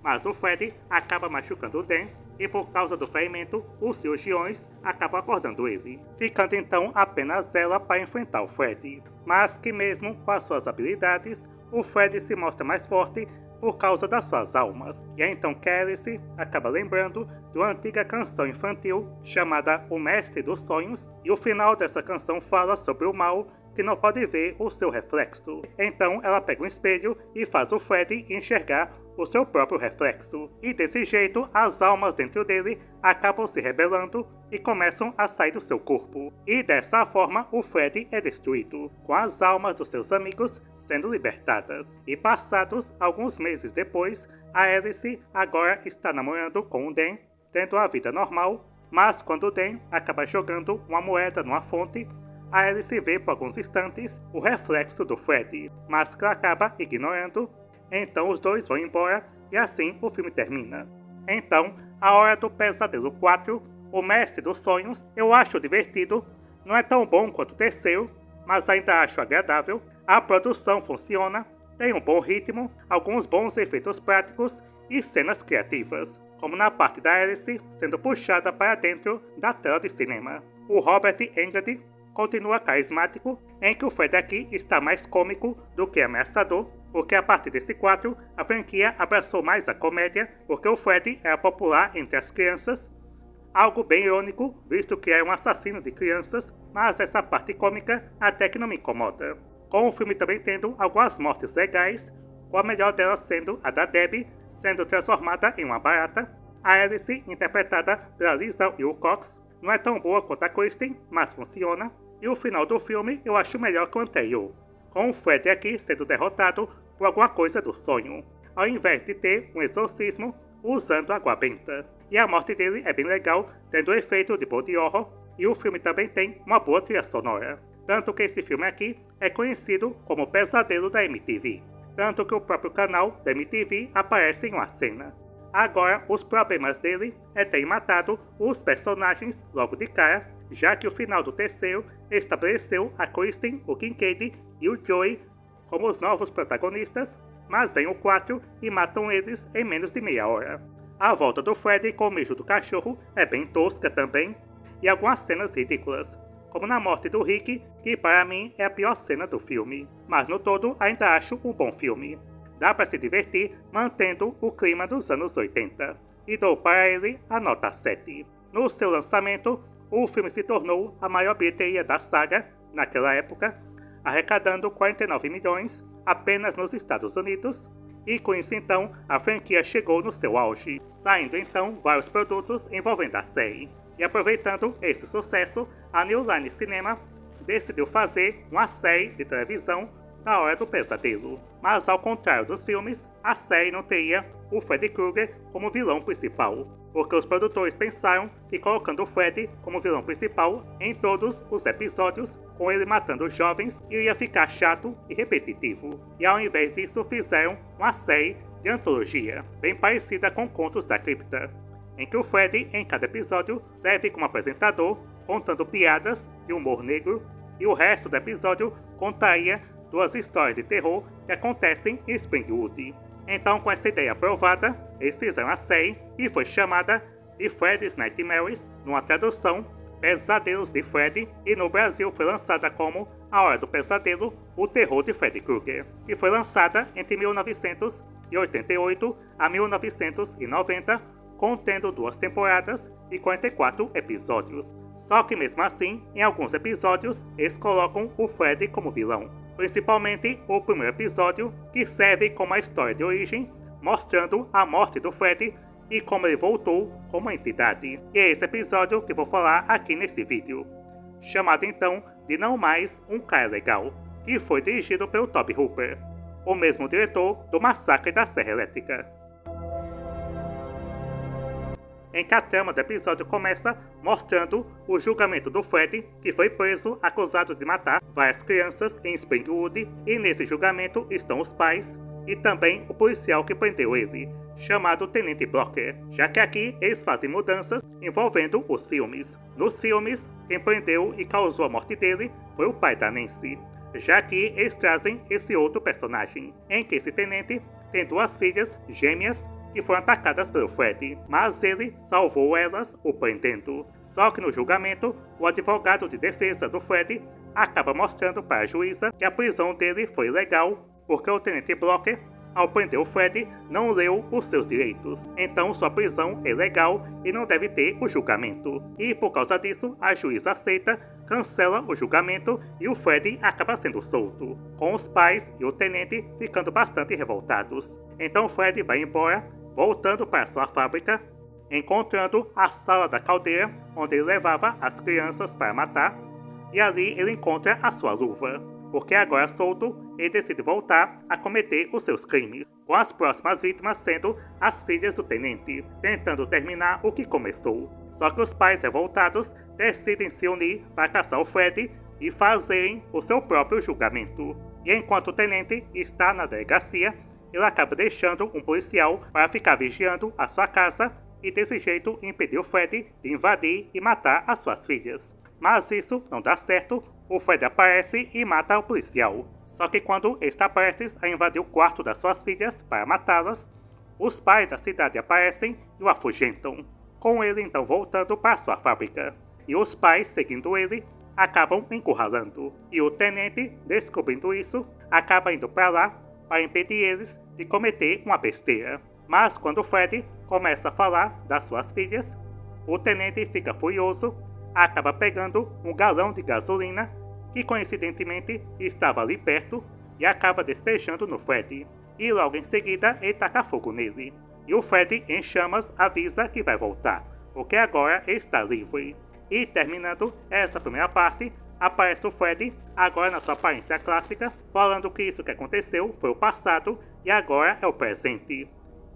Mas o Fred acaba machucando o Dan e por causa do ferimento, os cirurgiões acabam acordando ele, ficando então apenas ela para enfrentar o Fred. Mas que mesmo com as suas habilidades, o Fred se mostra mais forte por causa das suas almas. E é então que Alice acaba lembrando de uma antiga canção infantil chamada O Mestre dos Sonhos, e o final dessa canção fala sobre o mal que não pode ver o seu reflexo. Então ela pega um espelho e faz o Fred enxergar o seu próprio reflexo. E desse jeito, as almas dentro dele acabam se rebelando e começam a sair do seu corpo. E dessa forma, o Fred é destruído, com as almas dos seus amigos sendo libertadas. E passados alguns meses depois, a Alice agora está namorando com o Dan, tendo uma vida normal, mas quando o Dan acaba jogando uma moeda numa fonte, a Alice vê por alguns instantes o reflexo do Fred, mas que ela acaba ignorando. Então os dois vão embora e assim o filme termina. Então, A Hora do Pesadelo 4, O Mestre dos Sonhos, eu acho divertido, não é tão bom quanto o terceiro, mas ainda acho agradável. A produção funciona, tem um bom ritmo, alguns bons efeitos práticos e cenas criativas, como na parte da Alice sendo puxada para dentro da tela de cinema. O Robert Englund continua carismático, em que o Fred aqui está mais cômico do que ameaçador, porque a partir desse 4, a franquia abraçou mais a comédia, porque o Fred era popular entre as crianças, algo bem irônico, visto que é um assassino de crianças, mas essa parte cômica até que não me incomoda. Com o filme também tendo algumas mortes legais, com a melhor delas sendo a da Debbie, sendo transformada em uma barata, A Alice, interpretada pela Lisa Wilcox, não é tão boa quanto a Kristen, mas funciona. E o final do filme eu acho melhor que o anterior, com o Fred aqui sendo derrotado por alguma coisa do sonho, ao invés de ter um exorcismo usando água benta. E a morte dele é bem legal, tendo o efeito de body horror, e o filme também tem uma boa trilha sonora. Tanto que esse filme aqui é conhecido como o Pesadelo da MTV. Tanto que o próprio canal da MTV aparece em uma cena. Agora, os problemas dele é ter matado os personagens logo de cara, já que o final do terceiro estabeleceu a Kristen, o Kincaid e o Joey como os novos protagonistas, mas vem o 4 e matam eles em menos de meia hora. A volta do Fred com o mijo do cachorro é bem tosca também, e algumas cenas ridículas, como na morte do Rick, que para mim é a pior cena do filme, mas no todo ainda acho um bom filme. Dá para se divertir mantendo o clima dos anos 80, e dou para ele a nota 7. No seu lançamento, o filme se tornou a maior bilheteria da saga naquela época, arrecadando 49 milhões apenas nos Estados Unidos, e com isso então a franquia chegou no seu auge, saindo então vários produtos envolvendo a série. E aproveitando esse sucesso, a New Line Cinema decidiu fazer uma série de televisão da Hora do Pesadelo. Mas ao contrário dos filmes, a série não teria o Freddy Krueger como vilão principal, porque os produtores pensaram que colocando o Freddy como vilão principal em todos os episódios, com ele matando os jovens, iria ficar chato e repetitivo. E ao invés disso fizeram uma série de antologia, bem parecida com Contos da Cripta, em que o Freddy, em cada episódio, serve como apresentador, contando piadas de humor negro, e o resto do episódio contaria 2 histórias de terror que acontecem em Springwood. Então, com essa ideia aprovada, eles fizeram a série e foi chamada de Freddy's Nightmares, numa tradução Pesadelos de Freddy, e no Brasil foi lançada como A Hora do Pesadelo, o terror de Freddy Krueger, que foi lançada entre 1988 a 1990, contendo 2 temporadas e 44 episódios. Só que mesmo assim, em alguns episódios, eles colocam o Freddy como vilão. Principalmente o primeiro episódio, que serve como a história de origem, mostrando a morte do Freddy e como ele voltou como entidade. E é esse episódio que vou falar aqui nesse vídeo, chamado então de Não Mais Um Cara Legal, que foi dirigido pelo Tobe Hooper, o mesmo diretor do Massacre da Serra Elétrica. Em que a trama do episódio começa mostrando o julgamento do Freddy, que foi preso acusado de matar várias crianças em Springwood, e nesse julgamento estão os pais e também o policial que prendeu ele, chamado Tenente Blocker, já que aqui eles fazem mudanças envolvendo os filmes. Nos filmes, quem prendeu e causou a morte dele foi o pai da Nancy, já que eles trazem esse outro personagem, em que esse tenente tem 2 filhas gêmeas que foram atacadas pelo Freddy, mas ele salvou elas o prendendo. Só que no julgamento, o advogado de defesa do Freddy acaba mostrando para a juíza que a prisão dele foi ilegal, porque o Tenente Blocker, ao prender o Freddy, não leu os seus direitos. Então sua prisão é ilegal e não deve ter o julgamento. E por causa disso, a juíza aceita, cancela o julgamento e o Freddy acaba sendo solto, com os pais e o tenente ficando bastante revoltados. Então o Freddy vai embora, voltando para sua fábrica, encontrando a sala da caldeira, onde ele levava as crianças para matar, e ali ele encontra a sua luva, porque agora solto, ele decide voltar a cometer os seus crimes, com as próximas vítimas sendo as filhas do tenente, tentando terminar o que começou. Só que os pais revoltados decidem se unir para caçar o Freddy e fazerem o seu próprio julgamento. E enquanto o tenente está na delegacia, ele acaba deixando um policial para ficar vigiando a sua casa e desse jeito impedir o Freddy de invadir e matar as suas filhas. Mas isso não dá certo, o Freddy aparece e mata o policial. Só que quando ele está prestes a invadir o quarto das suas filhas para matá-las, os pais da cidade aparecem e o afugentam, com ele então voltando para sua fábrica. E os pais, seguindo ele, acabam encurralando. E o tenente, descobrindo isso, acaba indo para lá para impedir eles de cometer uma besteira. Mas quando Freddy começa a falar das suas filhas, o tenente fica furioso, acaba pegando um galão de gasolina que coincidentemente estava ali perto e acaba despejando no Freddy. E logo em seguida ele taca fogo nele. e o Fred, em chamas, avisa que vai voltar, porque agora está livre. E terminando essa primeira parte, aparece o Fred, agora na sua aparência clássica, falando que isso que aconteceu foi o passado e agora é o presente.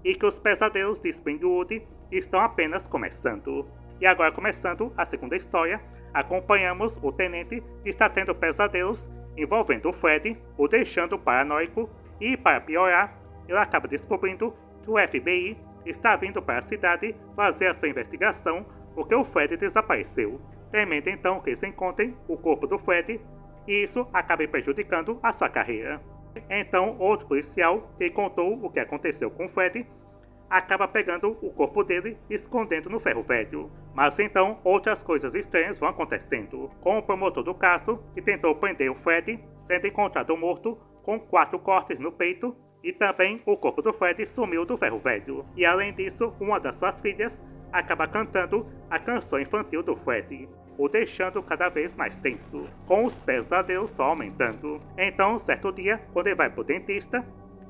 E que os pesadelos de Springwood estão apenas começando. E agora, começando a segunda história, acompanhamos o tenente que está tendo pesadelos envolvendo o Fred, o deixando paranoico, e para piorar, ele acaba descobrindo que o FBI está vindo para a cidade fazer a sua investigação porque o Fred desapareceu, temendo então que eles encontrem o corpo do Fred e isso acabe prejudicando a sua carreira. Então, outro policial que contou o que aconteceu com o Fred acaba pegando o corpo dele e escondendo no ferro velho. Mas então outras coisas estranhas vão acontecendo, com o promotor do caso que tentou prender o Fred sendo encontrado morto com 4 cortes no peito e também o corpo do Fred sumiu do ferro velho. E além disso, uma das suas filhas acaba cantando a canção infantil do Fred, o deixando cada vez mais tenso, com os pesadelos só aumentando. Então, certo dia, quando ele vai pro dentista,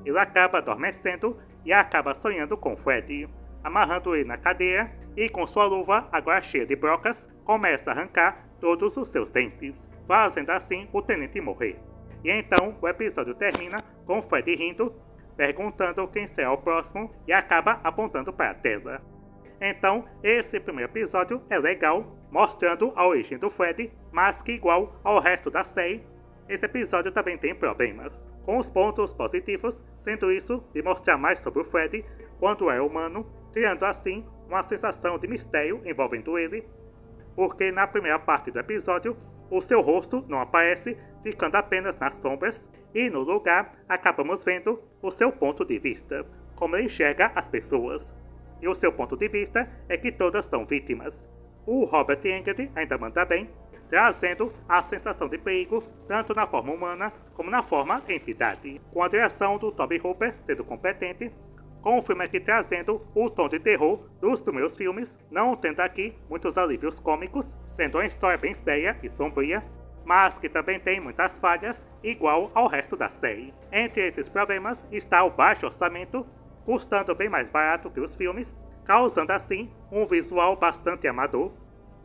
ele acaba adormecendo e acaba sonhando com Fred, amarrando ele na cadeira e com sua luva, agora cheia de brocas, começa a arrancar todos os seus dentes, fazendo assim o tenente morrer. E então o episódio termina com Fred rindo, perguntando quem será o próximo e acaba apontando para a tela. Então esse primeiro episódio é legal, mostrando a origem do Fred, mas que igual ao resto da série, esse episódio também tem problemas, com os pontos positivos sendo isso de mostrar mais sobre o Fred quando é humano, criando assim uma sensação de mistério envolvendo ele, porque na primeira parte do episódio o seu rosto não aparece, ficando apenas nas sombras, e no lugar acabamos vendo o seu ponto de vista, como ele enxerga as pessoas. E o seu ponto de vista é que todas são vítimas. O Robert Englund ainda manda bem, trazendo a sensação de perigo tanto na forma humana como na forma entidade, com a direção do Tobe Hooper sendo competente, com o filme aqui trazendo o tom de terror dos primeiros filmes, não tendo aqui muitos alívios cômicos, sendo uma história bem séria e sombria, mas que também tem muitas falhas igual ao resto da série. Entre esses problemas está o baixo orçamento, custando bem mais barato que os filmes, causando assim um visual bastante amador.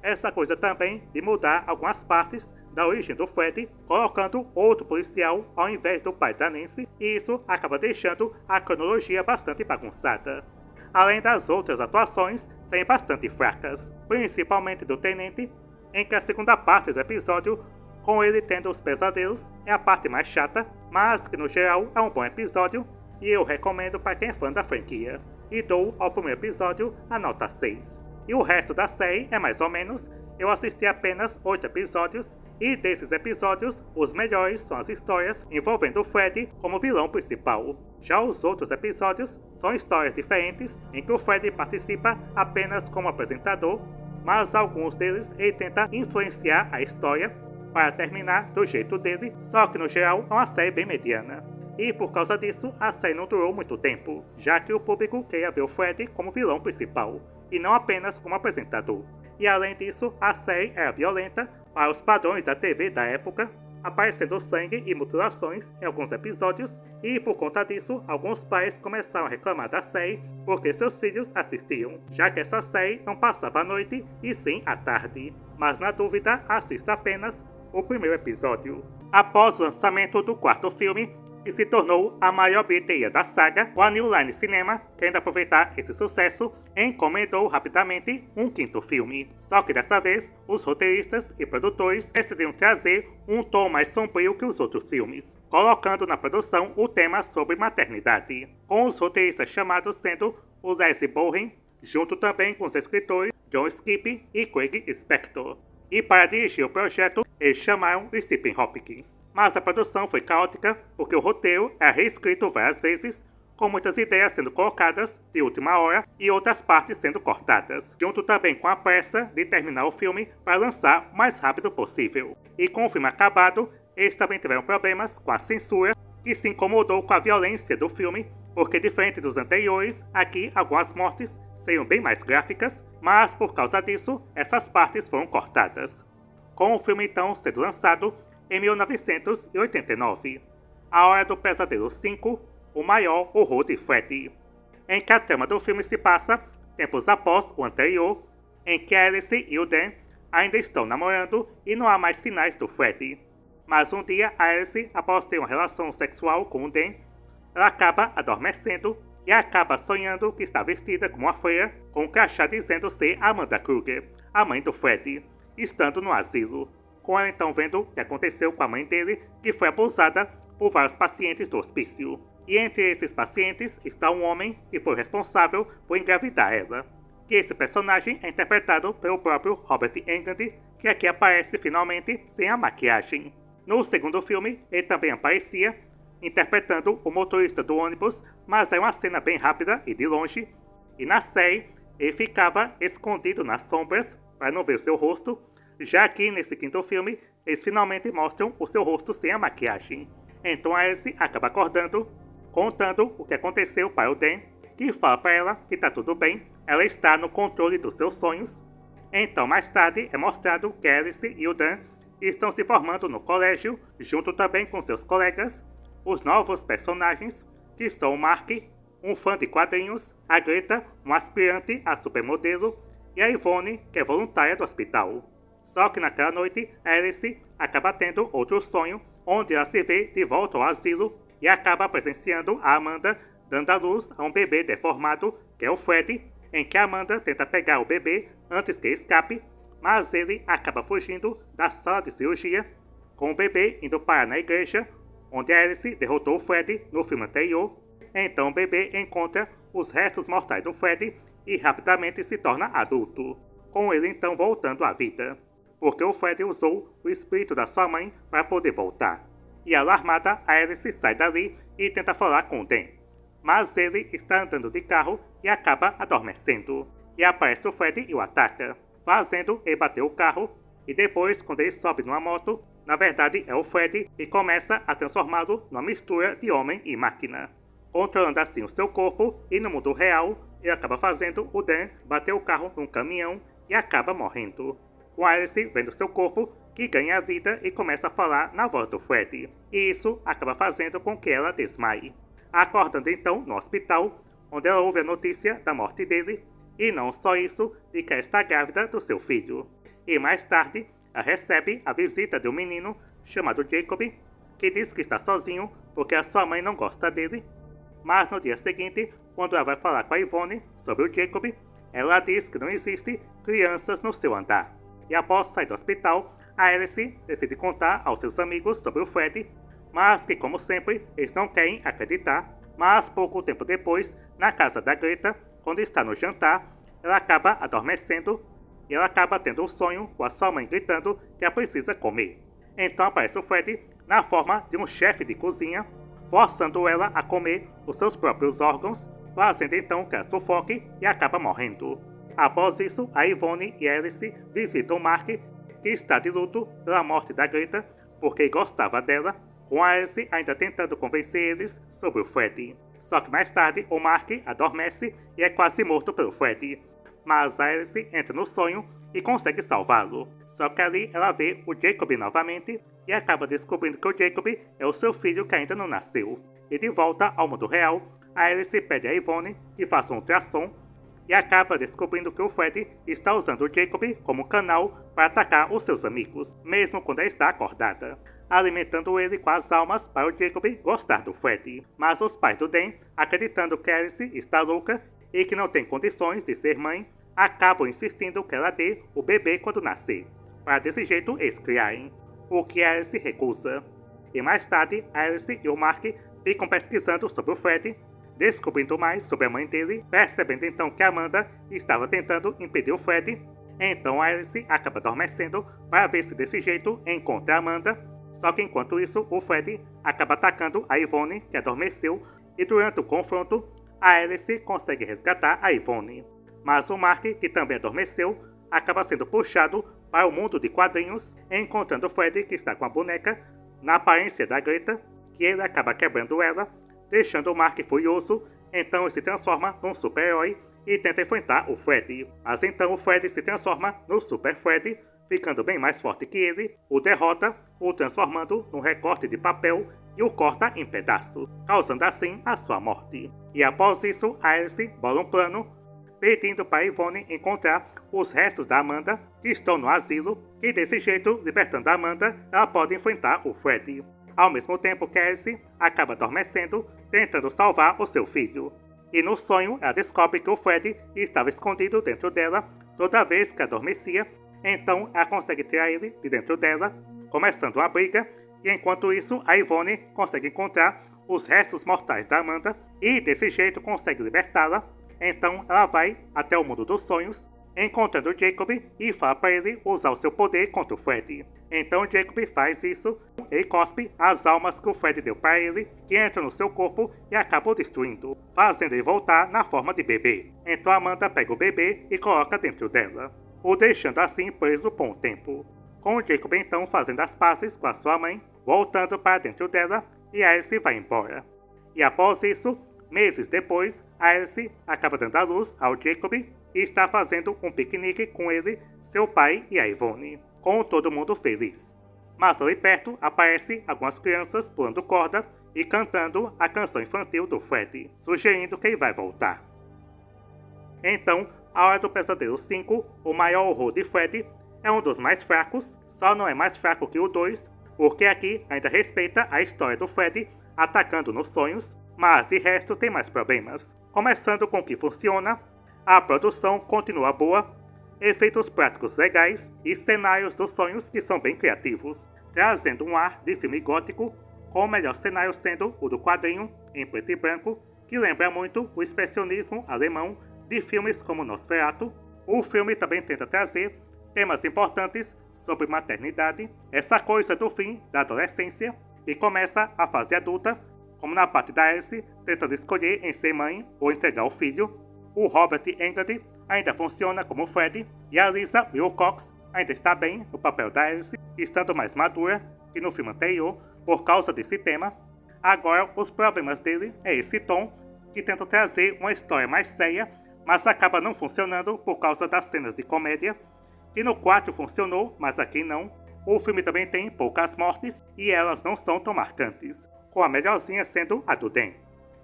Essa coisa também de mudar algumas partes da origem do Fred, colocando outro policial ao invés do pai da Nancy, e isso acaba deixando a cronologia bastante bagunçada. Além das outras atuações serem bastante fracas, principalmente do tenente, em que a segunda parte do episódio, com ele tendo os pesadelos, é a parte mais chata, mas que no geral é um bom episódio, e eu recomendo para quem é fã da franquia, e dou ao primeiro episódio a nota 6. E o resto da série é mais ou menos, eu assisti apenas 8 episódios, e desses episódios, os melhores são as histórias envolvendo o Fred como vilão principal. Já os outros episódios são histórias diferentes, em que o Fred participa apenas como apresentador, mas alguns deles ele tenta influenciar a história para terminar do jeito dele, só que no geral é uma série bem mediana. E por causa disso, a série não durou muito tempo, já que o público queria ver o Fred como vilão principal, e não apenas como apresentador. E além disso, a série era violenta para os padrões da TV da época, aparecendo sangue e mutilações em alguns episódios, e por conta disso, alguns pais começaram a reclamar da série porque seus filhos assistiam, já que essa série não passava à noite e sim à tarde. Mas na dúvida, assista apenas o primeiro episódio. Após o lançamento do quarto filme, que se tornou a maior bilheteria da saga, a New Line Cinema, querendo aproveitar esse sucesso, encomendou rapidamente um quinto filme. Só que dessa vez, os roteiristas e produtores decidiram trazer um tom mais sombrio que os outros filmes, colocando na produção o tema sobre maternidade, com os roteiristas chamados sendo o Leslie Bowen, junto também com os escritores John Skip e Craig Spector. E para dirigir o projeto, eles chamaram Stephen Hopkins. Mas a produção foi caótica, porque o roteiro era reescrito várias vezes, com muitas ideias sendo colocadas de última hora e outras partes sendo cortadas, junto também com a pressa de terminar o filme para lançar o mais rápido possível. E com o filme acabado, eles também tiveram problemas com a censura, que se incomodou com a violência do filme, porque diferente dos anteriores, aqui algumas mortes seriam bem mais gráficas, mas por causa disso, essas partes foram cortadas. Com o filme então sendo lançado em 1989, A Hora do Pesadelo 5, o maior horror de Freddy. em que a trama do filme se passa tempos após o anterior, em que a Alice e o Dan ainda estão namorando e não há mais sinais do Freddy. Mas um dia a Alice, após ter uma relação sexual com o Dan, ela acaba adormecendo e acaba sonhando que está vestida como uma freira com um crachá dizendo ser Amanda Kruger, a mãe do Freddy, estando no asilo. Com ela então vendo o que aconteceu com a mãe dele, que foi abusada por vários pacientes do hospício. E entre esses pacientes está um homem que foi responsável por engravidar ela. Que esse personagem é interpretado pelo próprio Robert Englund, que aqui aparece finalmente sem a maquiagem. No segundo filme, ele também aparecia, interpretando o motorista do ônibus, mas é uma cena bem rápida e de longe. E na série, ele ficava escondido nas sombras para não ver o seu rosto, já que nesse quinto filme, eles finalmente mostram o seu rosto sem a maquiagem. Então a Alice acaba acordando, contando o que aconteceu para o Dan, que fala para ela que tá tudo bem, ela está no controle dos seus sonhos. Então mais tarde é mostrado que Alice e o Dan estão se formando no colégio, junto também com seus colegas, os novos personagens, que são o Mark, um fã de quadrinhos, a Greta, um aspirante a supermodelo, e a Yvonne, que é voluntária do hospital. Só que naquela noite, Alice acaba tendo outro sonho, onde ela se vê de volta ao asilo e acaba presenciando a Amanda dando à luz a um bebê deformado, que é o Freddy, em que a Amanda tenta pegar o bebê antes que escape, mas ele acaba fugindo da sala de cirurgia, com o bebê indo parar na igreja, onde a Alice derrotou o Freddy no filme anterior. Então o bebê encontra os restos mortais do Freddy e rapidamente se torna adulto, com ele então voltando à vida, porque o Freddy usou o espírito da sua mãe para poder voltar. E alarmada, a Alice sai dali e tenta falar com o Dan, mas ele está andando de carro e acaba adormecendo. E aparece o Freddy e o ataca, fazendo ele bater o carro, e depois, quando ele sobe numa moto, na verdade é o Freddy que começa a transformá-lo numa mistura de homem e máquina, controlando assim o seu corpo, e no mundo real, ele acaba fazendo o Dan bater o carro num caminhão e acaba morrendo, com Alice vendo seu corpo, que ganha vida e começa a falar na voz do Freddy, e isso acaba fazendo com que ela desmaie, acordando então no hospital, onde ela ouve a notícia da morte dele, e não só isso, de que ela está grávida do seu filho. E mais tarde, ela recebe a visita de um menino chamado Jacob, que diz que está sozinho porque a sua mãe não gosta dele. Mas no dia seguinte, quando ela vai falar com a Yvonne sobre o Jacob, ela diz que não existe crianças no seu andar. E após sair do hospital, a Alice decide contar aos seus amigos sobre o Freddy, mas que, como sempre, eles não querem acreditar. Mas pouco tempo depois, na casa da Greta, quando está no jantar, ela acaba adormecendo e ela acaba tendo um sonho com a sua mãe gritando que ela precisa comer. Então aparece o Freddy na forma de um chefe de cozinha, forçando ela a comer os seus próprios órgãos, fazendo então que ela sufoque e acaba morrendo. Após isso, a Yvonne e Alice visitam Mark, que está de luto pela morte da Greta, porque gostava dela, com a Alice ainda tentando convencer eles sobre o Freddy. Só que mais tarde, o Mark adormece e é quase morto pelo Freddy, mas a Alice entra no sonho e consegue salvá-lo. Só que ali ela vê o Jacob novamente e acaba descobrindo que o Jacob é o seu filho que ainda não nasceu. E de volta ao mundo real, a Alice pede a Yvonne que faça um ultrassom e acaba descobrindo que o Freddy está usando o Jacob como canal para atacar os seus amigos, mesmo quando ela está acordada, alimentando ele com as almas para o Jacob gostar do Freddy. Mas os pais do Dan, acreditando que Alice está louca e que não tem condições de ser mãe, acabam insistindo que ela dê o bebê quando nascer, para desse jeito eles criarem, o que Alice recusa. E mais tarde, Alice e o Mark ficam pesquisando sobre o Freddy, descobrindo mais sobre a mãe dele, percebendo então que Amanda estava tentando impedir o Freddy. Então Alice acaba adormecendo para ver se desse jeito encontra a Amanda. Só que enquanto isso, o Freddy acaba atacando a Yvonne, que adormeceu, e durante o confronto, a Alice consegue resgatar a Yvonne. Mas o Mark, que também adormeceu, acaba sendo puxado para o mundo de quadrinhos, encontrando o Freddy, que está com a boneca na aparência da Greta, que ele acaba quebrando ela, deixando o Mark furioso. Então ele se transforma num super-herói e tenta enfrentar o Freddy. Mas então o Freddy se transforma no Super Freddy, ficando bem mais forte que ele, o derrota, o transformando num recorte de papel e o corta em pedaços, causando assim a sua morte. E após isso, a Alice bola um plano, pedindo para Yvonne encontrar os restos da Amanda que estão no asilo, e desse jeito, libertando a Amanda, ela pode enfrentar o Freddy. Ao mesmo tempo que Alice acaba adormecendo, tentando salvar o seu filho. E no sonho, ela descobre que o Freddy estava escondido dentro dela toda vez que adormecia, então ela consegue tirar ele de dentro dela, começando uma briga, e enquanto isso, a Yvonne consegue encontrar os restos mortais da Amanda, e desse jeito consegue libertá-la. Então ela vai até o mundo dos sonhos, encontrando o Jacob e fala para ele usar o seu poder contra o Freddy. Então o Jacob faz isso, ele cospe as almas que o Freddy deu para ele, que entram no seu corpo e acabam o destruindo, fazendo ele voltar na forma de bebê. Então Amanda pega o bebê e coloca dentro dela, o deixando assim preso por um tempo. Com o Jacob então fazendo as pazes com a sua mãe, voltando para dentro dela, e Alice vai embora. E após isso, meses depois, Alice acaba dando à luz ao Jacob e está fazendo um piquenique com ele, seu pai e a Yvonne, com todo mundo feliz. Mas ali perto aparecem algumas crianças pulando corda e cantando a canção infantil do Freddy, sugerindo que ele vai voltar. Então, A Hora do Pesadelo 5, o maior horror de Freddy, é um dos mais fracos, só não é mais fraco que o 2, porque aqui ainda respeita a história do Freddy atacando nos sonhos, mas de resto tem mais problemas. Começando com o que funciona, a produção continua boa, efeitos práticos legais e cenários dos sonhos que são bem criativos, trazendo um ar de filme gótico, com o melhor cenário sendo o do quadrinho, em preto e branco, que lembra muito o expressionismo alemão de filmes como Nosferatu. O filme também tenta trazer temas importantes sobre maternidade, essa coisa do fim da adolescência, e começa a fase adulta, como na parte da Alice tentando escolher em ser mãe ou entregar o filho. O Robert Englund ainda funciona como Freddy, e a Lisa Wilcox ainda está bem no papel da Alice, estando mais madura que no filme anterior por causa desse tema. Agora, os problemas dele é esse tom, que tenta trazer uma história mais séria, mas acaba não funcionando por causa das cenas de comédia, que no 4 funcionou, mas aqui não. O filme também tem poucas mortes, e elas não são tão marcantes, com a melhorzinha sendo a do Dan.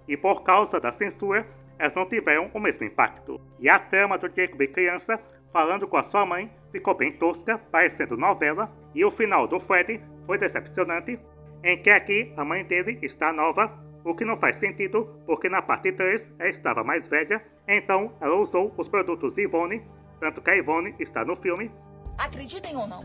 E por causa da censura, elas não tiveram o mesmo impacto. E a trama do Jacob criança, falando com a sua mãe, ficou bem tosca, parecendo novela, e o final do Freddy foi decepcionante, em que aqui a mãe dele está nova, o que não faz sentido, porque na parte 3 ela estava mais velha, então ela usou os produtos Yvonne, tanto que a Yvonne está no filme. Acreditem ou não,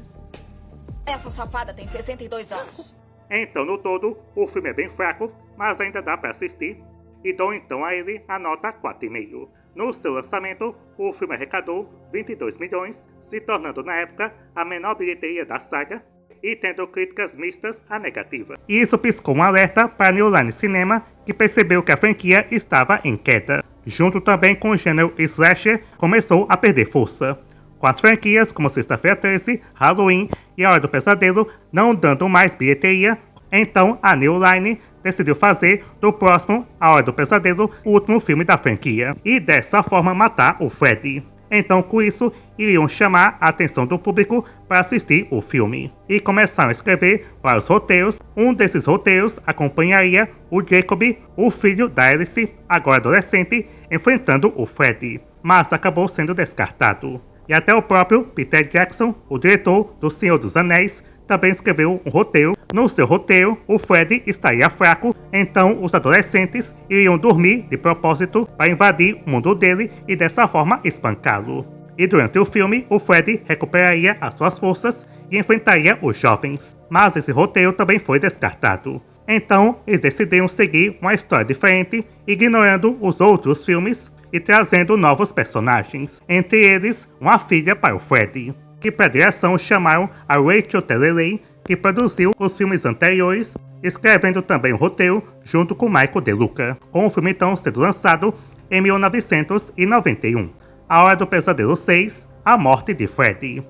essa safada tem 62 anos. Então, no todo, o filme é bem fraco, mas ainda dá para assistir, e dou então a ele a nota 4,5. No seu lançamento, o filme arrecadou 22 milhões, se tornando na época a menor bilheteria da saga, e tendo críticas mistas a negativa. E isso piscou um alerta para a New Line Cinema, que percebeu que a franquia estava em queda. Junto também com o gênero slasher, começou a perder força, com as franquias como Sexta-feira 13, Halloween e A Hora do Pesadelo não dando mais bilheteria. Então a New Line decidiu fazer do próximo A Hora do Pesadelo o último filme da franquia, e dessa forma matar o Freddy. Então com isso, iriam chamar a atenção do público para assistir o filme, e começaram a escrever vários roteiros. Um desses roteiros acompanharia o Jacob, o filho da Alice, agora adolescente, enfrentando o Freddy, mas acabou sendo descartado. E até o próprio Peter Jackson, o diretor do Senhor dos Anéis, também escreveu um roteiro. No seu roteiro, o Freddy estaria fraco, então os adolescentes iriam dormir de propósito para invadir o mundo dele e dessa forma espancá-lo. E durante o filme, o Freddy recuperaria as suas forças e enfrentaria os jovens. Mas esse roteiro também foi descartado. Então, eles decidiram seguir uma história diferente, ignorando os outros filmes e trazendo novos personagens, entre eles uma filha para o Freddy, que para a direção chamaram a Rachel Talalay, que produziu os filmes anteriores, escrevendo também o roteiro junto com Michael De Luca, com o filme então sendo lançado em 1991. A Hora do Pesadelo 6, A Morte de Freddy,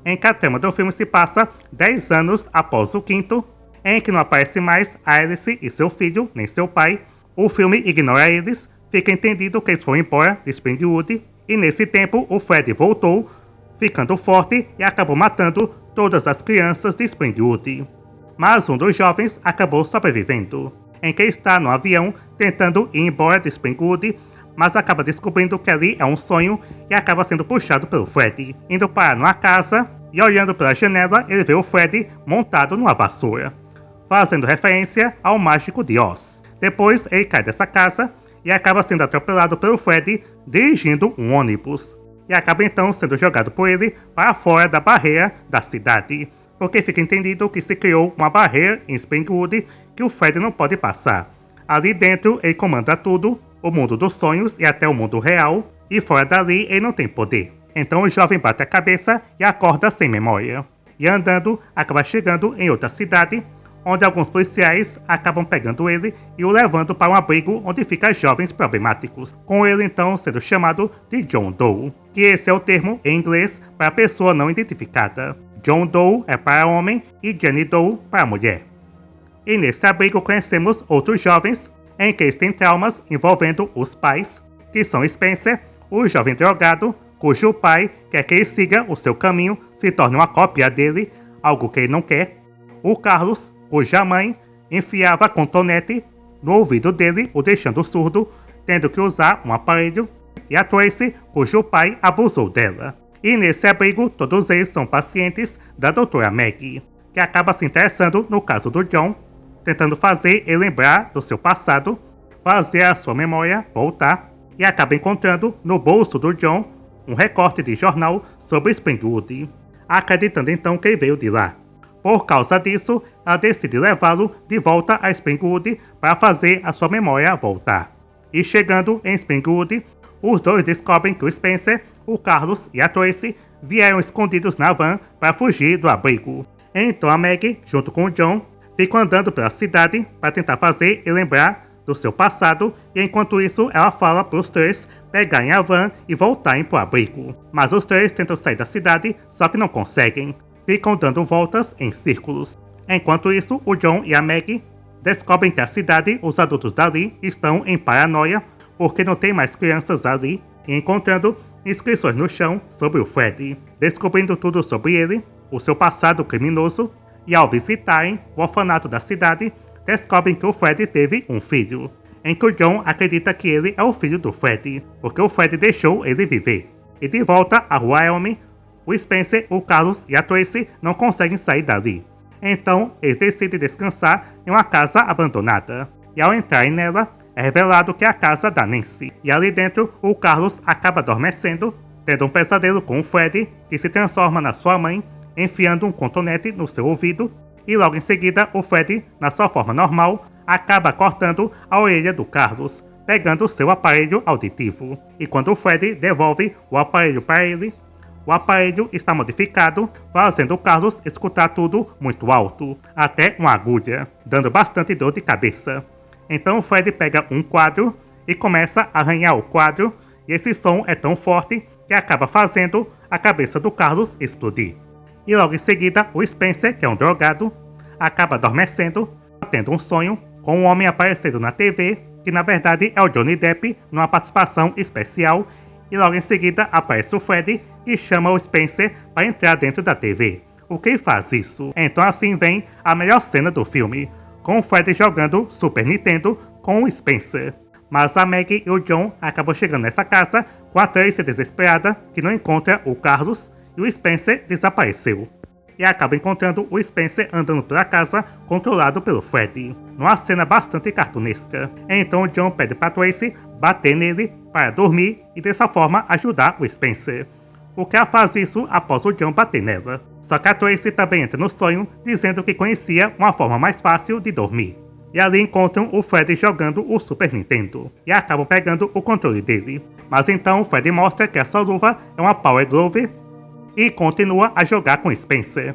em que a trama do filme se passa 10 anos após o quinto, em que não aparece mais Alice e seu filho, nem seu pai. O filme ignora eles, fica entendido que eles foram embora de Springwood, e nesse tempo o Freddy voltou, ficando forte e acabou matando todas as crianças de Springwood. mas um dos jovens acabou sobrevivendo, em que está no avião tentando ir embora de Springwood, mas acaba descobrindo que ali é um sonho e acaba sendo puxado pelo Fred, indo parar numa casa e olhando pela janela ele vê o Fred montado numa vassoura, fazendo referência ao Mágico de Oz. Depois ele cai dessa casa e acaba sendo atropelado pelo Fred dirigindo um ônibus, e acaba então sendo jogado por ele para fora da barreira da cidade, porque fica entendido que se criou uma barreira em Springwood que o Fred não pode passar. Ali dentro ele comanda tudo, o mundo dos sonhos e até o mundo real, e fora dali ele não tem poder. Então o jovem bate a cabeça e acorda sem memória, e andando acaba chegando em outra cidade, onde alguns policiais acabam pegando ele e o levando para um abrigo onde ficam jovens problemáticos, com ele então sendo chamado de John Doe, que esse é o termo em inglês para pessoa não identificada. John Doe é para homem e Jenny Doe para mulher. E nesse abrigo conhecemos outros jovens, em que eles têm traumas envolvendo os pais, que são Spencer, o jovem drogado, cujo pai quer que ele siga o seu caminho, se torne uma cópia dele, algo que ele não quer, o Carlos, cuja mãe enfiava cotonete no ouvido dele, o deixando surdo, tendo que usar um aparelho, e a Tracy, cujo pai abusou dela. E nesse abrigo, todos eles são pacientes da doutora Maggie, que acaba se interessando no caso do John, tentando fazer ele lembrar do seu passado, fazer a sua memória voltar, e acaba encontrando no bolso do John um recorte de jornal sobre Springwood, acreditando então que ele veio de lá. Por causa disso, ela decide levá-lo de volta a Springwood para fazer a sua memória voltar. E chegando em Springwood, os dois descobrem que o Spencer, o Carlos e a Tracy vieram escondidos na van para fugir do abrigo. Então a Maggie, junto com o John, ficam andando pela cidade para tentar fazer ele lembrar do seu passado, e enquanto isso ela fala para os três pegarem a van e voltarem para o abrigo. Mas os três tentam sair da cidade, só que não conseguem. Ficam dando voltas em círculos. Enquanto isso, o John e a Maggie descobrem que a cidade, os adultos dali, estão em paranoia porque não tem mais crianças ali, e encontrando inscrições no chão sobre o Fred, descobrindo tudo sobre ele, o seu passado criminoso, e ao visitarem o orfanato da cidade, descobrem que o Fred teve um filho, em que o John acredita que ele é o filho do Fred, porque o Fred deixou ele viver. E de volta à Rua Elm, o Spencer, o Carlos e a Tracy não conseguem sair dali. Então, eles decidem descansar em uma casa abandonada. E ao entrarem nela, é revelado que é a casa da Nancy. E ali dentro, o Carlos acaba adormecendo, tendo um pesadelo com o Fred, que se transforma na sua mãe, enfiando um cotonete no seu ouvido. E logo em seguida, o Fred, na sua forma normal, acaba cortando a orelha do Carlos, pegando seu aparelho auditivo. E quando o Fred devolve o aparelho para ele, o aparelho está modificado, fazendo o Carlos escutar tudo muito alto, até uma agulha, dando bastante dor de cabeça. Então o Fred pega um quadro e começa a arranhar o quadro, e esse som é tão forte que acaba fazendo a cabeça do Carlos explodir. E logo em seguida, o Spencer, que é um drogado, acaba adormecendo, tendo um sonho com um homem aparecendo na TV, que na verdade é o Johnny Depp, numa participação especial, e logo em seguida aparece o Fred e chama o Spencer para entrar dentro da TV. O que faz isso? Então assim vem a melhor cena do filme, com o Fred jogando Super Nintendo com o Spencer. Mas a Maggie e o John acabam chegando nessa casa com a Tracy desesperada, que não encontra o Carlos, e o Spencer desapareceu. E acaba encontrando o Spencer andando pela casa, controlado pelo Fred, numa cena bastante cartunesca. Então o John pede para Tracy bater nele para dormir e dessa forma ajudar o Spencer. O que ela faz isso após o John bater nela. Só que a Tracy também entra no sonho, dizendo que conhecia uma forma mais fácil de dormir. E ali encontram o Fred jogando o Super Nintendo, e acabam pegando o controle dele. Mas então o Fred mostra que essa luva é uma Power Glove, e continua a jogar com Spencer.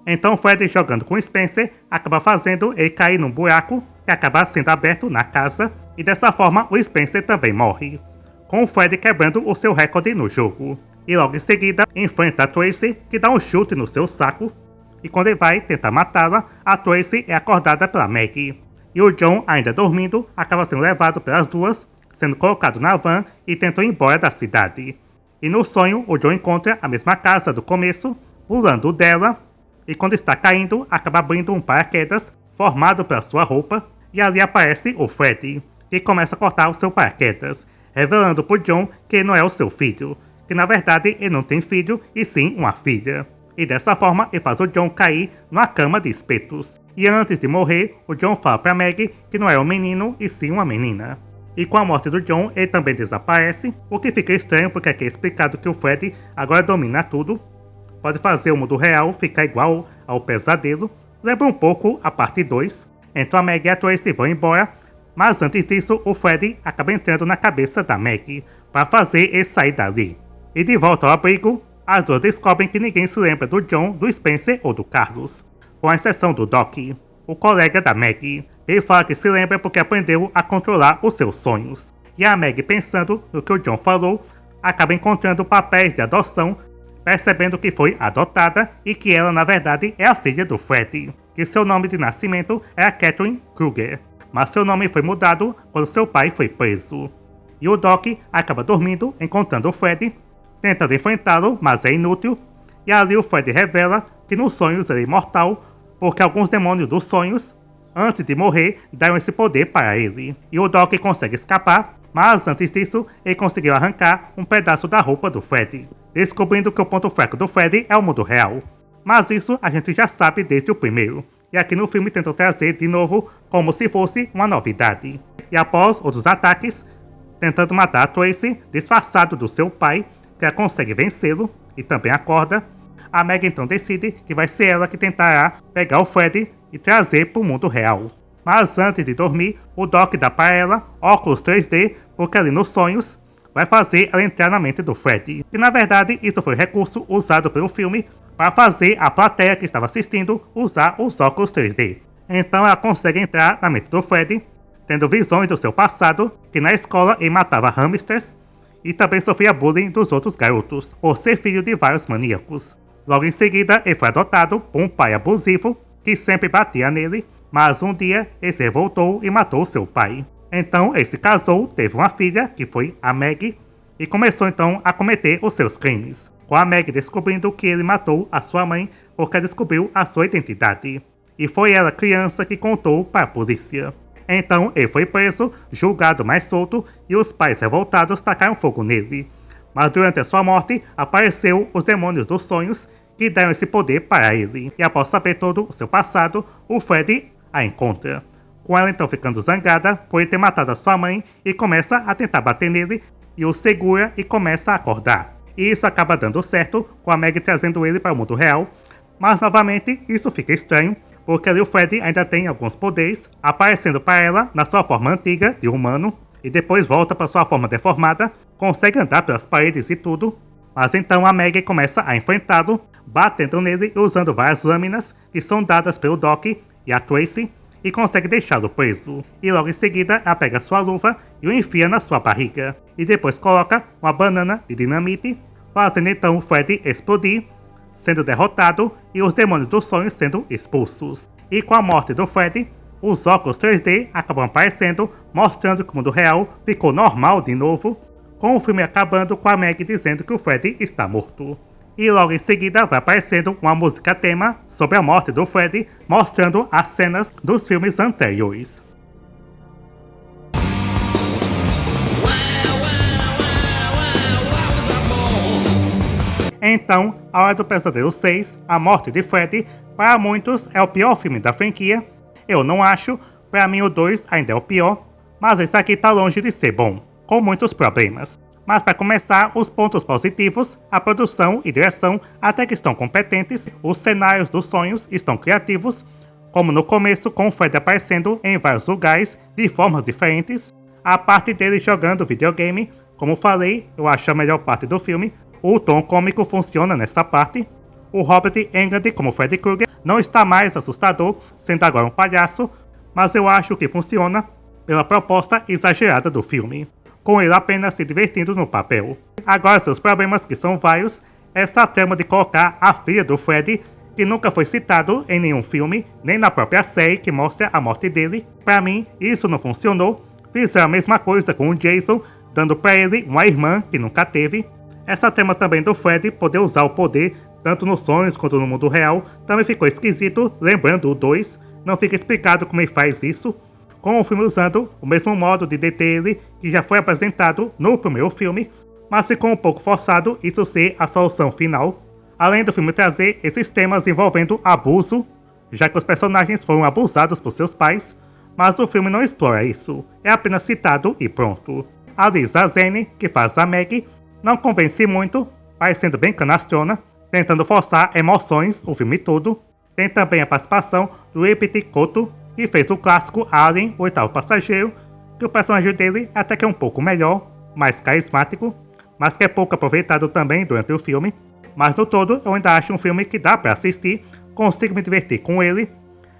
Então Fred jogando com Spencer acaba fazendo ele cair num buraco que acaba sendo aberto na casa, e dessa forma o Spencer também morre, com o Fred quebrando o seu recorde no jogo. E logo em seguida enfrenta a Tracy, que dá um chute no seu saco, e quando ele vai tentar matá-la, a Tracy é acordada pela Maggie. E o John, ainda dormindo, acaba sendo levado pelas duas, sendo colocado na van e tentam ir embora da cidade. E no sonho, o John encontra a mesma casa do começo, pulando dela, e quando está caindo, acaba abrindo um paraquedas formado pela sua roupa, e ali aparece o Freddy, que começa a cortar o seu paraquedas, revelando por John que ele não é o seu filho, que na verdade ele não tem filho e sim uma filha. E dessa forma ele faz o John cair numa cama de espetos. E antes de morrer, o John fala pra Meg que não é um menino e sim uma menina. E com a morte do John, ele também desaparece, o que fica estranho porque aqui é explicado que o Freddy agora domina tudo, pode fazer o mundo real ficar igual ao pesadelo, lembra um pouco a parte 2, então a Meg e a Tracy vão embora, mas antes disso o Freddy acaba entrando na cabeça da Meg, para fazer ele sair dali. E de volta ao abrigo, as duas descobrem que ninguém se lembra do John, do Spencer ou do Carlos, com exceção do Doc, o colega da Meg. Ele fala que se lembra porque aprendeu a controlar os seus sonhos. E a Meg, pensando no que o John falou, acaba encontrando papéis de adoção, percebendo que foi adotada e que ela na verdade é a filha do Freddy, que seu nome de nascimento era Catherine Kruger, mas seu nome foi mudado quando seu pai foi preso. E o Doc acaba dormindo encontrando o Freddy, tentando enfrentá-lo, mas é inútil, e ali o Freddy revela que nos sonhos ele é imortal, porque alguns demônios dos sonhos, antes de morrer, deram esse poder para ele. E o Doc consegue escapar, mas antes disso, ele conseguiu arrancar um pedaço da roupa do Freddy, descobrindo que o ponto fraco do Freddy é o mundo real. Mas isso a gente já sabe desde o primeiro, e aqui no filme tentam trazer de novo como se fosse uma novidade. E após outros ataques, tentando matar a Tracy, disfarçado do seu pai, que ela consegue vencê-lo, e também acorda, a Meg então decide que vai ser ela que tentará pegar o Freddy e trazer para o mundo real. Mas antes de dormir, o Doc dá para ela óculos 3D, porque ali nos sonhos vai fazer ela entrar na mente do Freddy. E na verdade isso foi recurso usado pelo filme para fazer a plateia que estava assistindo usar os óculos 3D. Então ela consegue entrar na mente do Freddy, tendo visões do seu passado, que na escola ele matava hamsters, e também sofria bullying dos outros garotos, por ser filho de vários maníacos. Logo em seguida, ele foi adotado por um pai abusivo, que sempre batia nele, mas um dia ele se revoltou e matou seu pai. Então ele se casou, teve uma filha, que foi a Meg, e começou então a cometer os seus crimes, com a Meg descobrindo que ele matou a sua mãe porque descobriu a sua identidade. E foi ela, criança, que contou para a polícia. Então ele foi preso, julgado mais solto, e os pais revoltados tacaram fogo nele. Mas durante a sua morte, apareceu os demônios dos sonhos, que deram esse poder para ele. E após saber todo o seu passado, o Freddy a encontra, com ela então ficando zangada por ele ter matado a sua mãe, e começa a tentar bater nele, e o segura e começa a acordar. E isso acaba dando certo, com a Meg trazendo ele para o mundo real, mas novamente isso fica estranho, porque ali o Freddy ainda tem alguns poderes, aparecendo para ela na sua forma antiga de humano, e depois volta para sua forma deformada, consegue andar pelas paredes e tudo, mas então a Meg começa a enfrentá-lo, batendo nele e usando várias lâminas que são dadas pelo Doc e a Tracy, e consegue deixá-lo preso. E logo em seguida ela pega sua luva e o enfia na sua barriga, e depois coloca uma banana de dinamite, fazendo então o Freddy explodir, sendo derrotado e os demônios dos sonhos sendo expulsos. E com a morte do Freddy, os óculos 3D acabam aparecendo, mostrando que o mundo real ficou normal de novo, com o filme acabando com a Meg dizendo que o Freddy está morto. E logo em seguida vai aparecendo uma música tema sobre a morte do Freddy, mostrando as cenas dos filmes anteriores. Então, A Hora do Pesadelo 6, A Morte de Freddy, para muitos é o pior filme da franquia. Eu não acho, para mim o 2 ainda é o pior, mas esse aqui tá longe de ser bom, com muitos problemas. Mas para começar, os pontos positivos, a produção e direção até que estão competentes, os cenários dos sonhos estão criativos, como no começo com o Freddy aparecendo em vários lugares de formas diferentes, a parte dele jogando videogame, como falei, eu acho a melhor parte do filme. O tom cômico funciona nessa parte. O Robert Englund como Freddy Krueger não está mais assustador, sendo agora um palhaço, mas eu acho que funciona pela proposta exagerada do filme, com ele apenas se divertindo no papel. Agora seus problemas, que são vários, essa trama de colocar a filha do Freddy, que nunca foi citado em nenhum filme, nem na própria série que mostra a morte dele. Pra mim, isso não funcionou. Fizeram a mesma coisa com o Jason, dando pra ele uma irmã que nunca teve. Essa trama também do Freddy poder usar o poder tanto nos sonhos quanto no mundo real, também ficou esquisito, lembrando o 2, não fica explicado como ele faz isso, com o filme usando o mesmo modo de deter ele que já foi apresentado no primeiro filme, mas ficou um pouco forçado isso ser a solução final, além do filme trazer esses temas envolvendo abuso, já que os personagens foram abusados por seus pais, mas o filme não explora isso, é apenas citado e pronto. A Lisa Zane, que faz a Meg, não convence muito, parecendo bem canastrona, tentando forçar emoções o filme todo. Tem também a participação do Ipiti Koto, que fez o clássico Alien, o Oitavo Passageiro, que o personagem dele até que é um pouco melhor, mais carismático, mas que é pouco aproveitado também durante o filme. Mas no todo, eu ainda acho um filme que dá pra assistir, consigo me divertir com ele,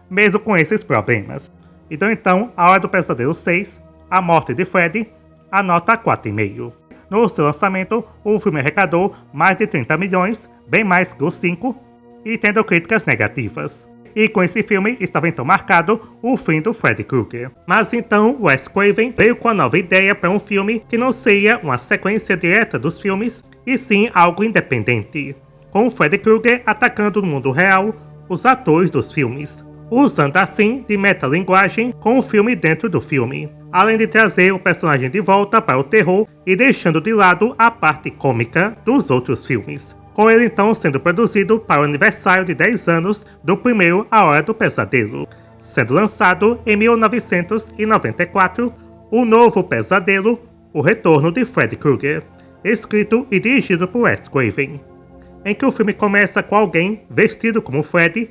mesmo com esses problemas. Então, A Hora do Pesadelo 6, A Morte de Freddy, a nota 4,5. No seu lançamento, o filme arrecadou mais de 30 milhões, bem mais que o 5, e tendo críticas negativas. E com esse filme estava então marcado o fim do Freddy Krueger. Mas então Wes Craven veio com a nova ideia para um filme que não seria uma sequência direta dos filmes, e sim algo independente, com o Freddy Krueger atacando no mundo real os atores dos filmes, usando assim de metalinguagem com o filme dentro do filme, além de trazer o personagem de volta para o terror e deixando de lado a parte cômica dos outros filmes, com ele então sendo produzido para o aniversário de 10 anos do primeiro A Hora do Pesadelo, sendo lançado em 1994, O Novo Pesadelo, O Retorno de Freddy Krueger, escrito e dirigido por Wes Craven, em que o filme começa com alguém vestido como Freddy,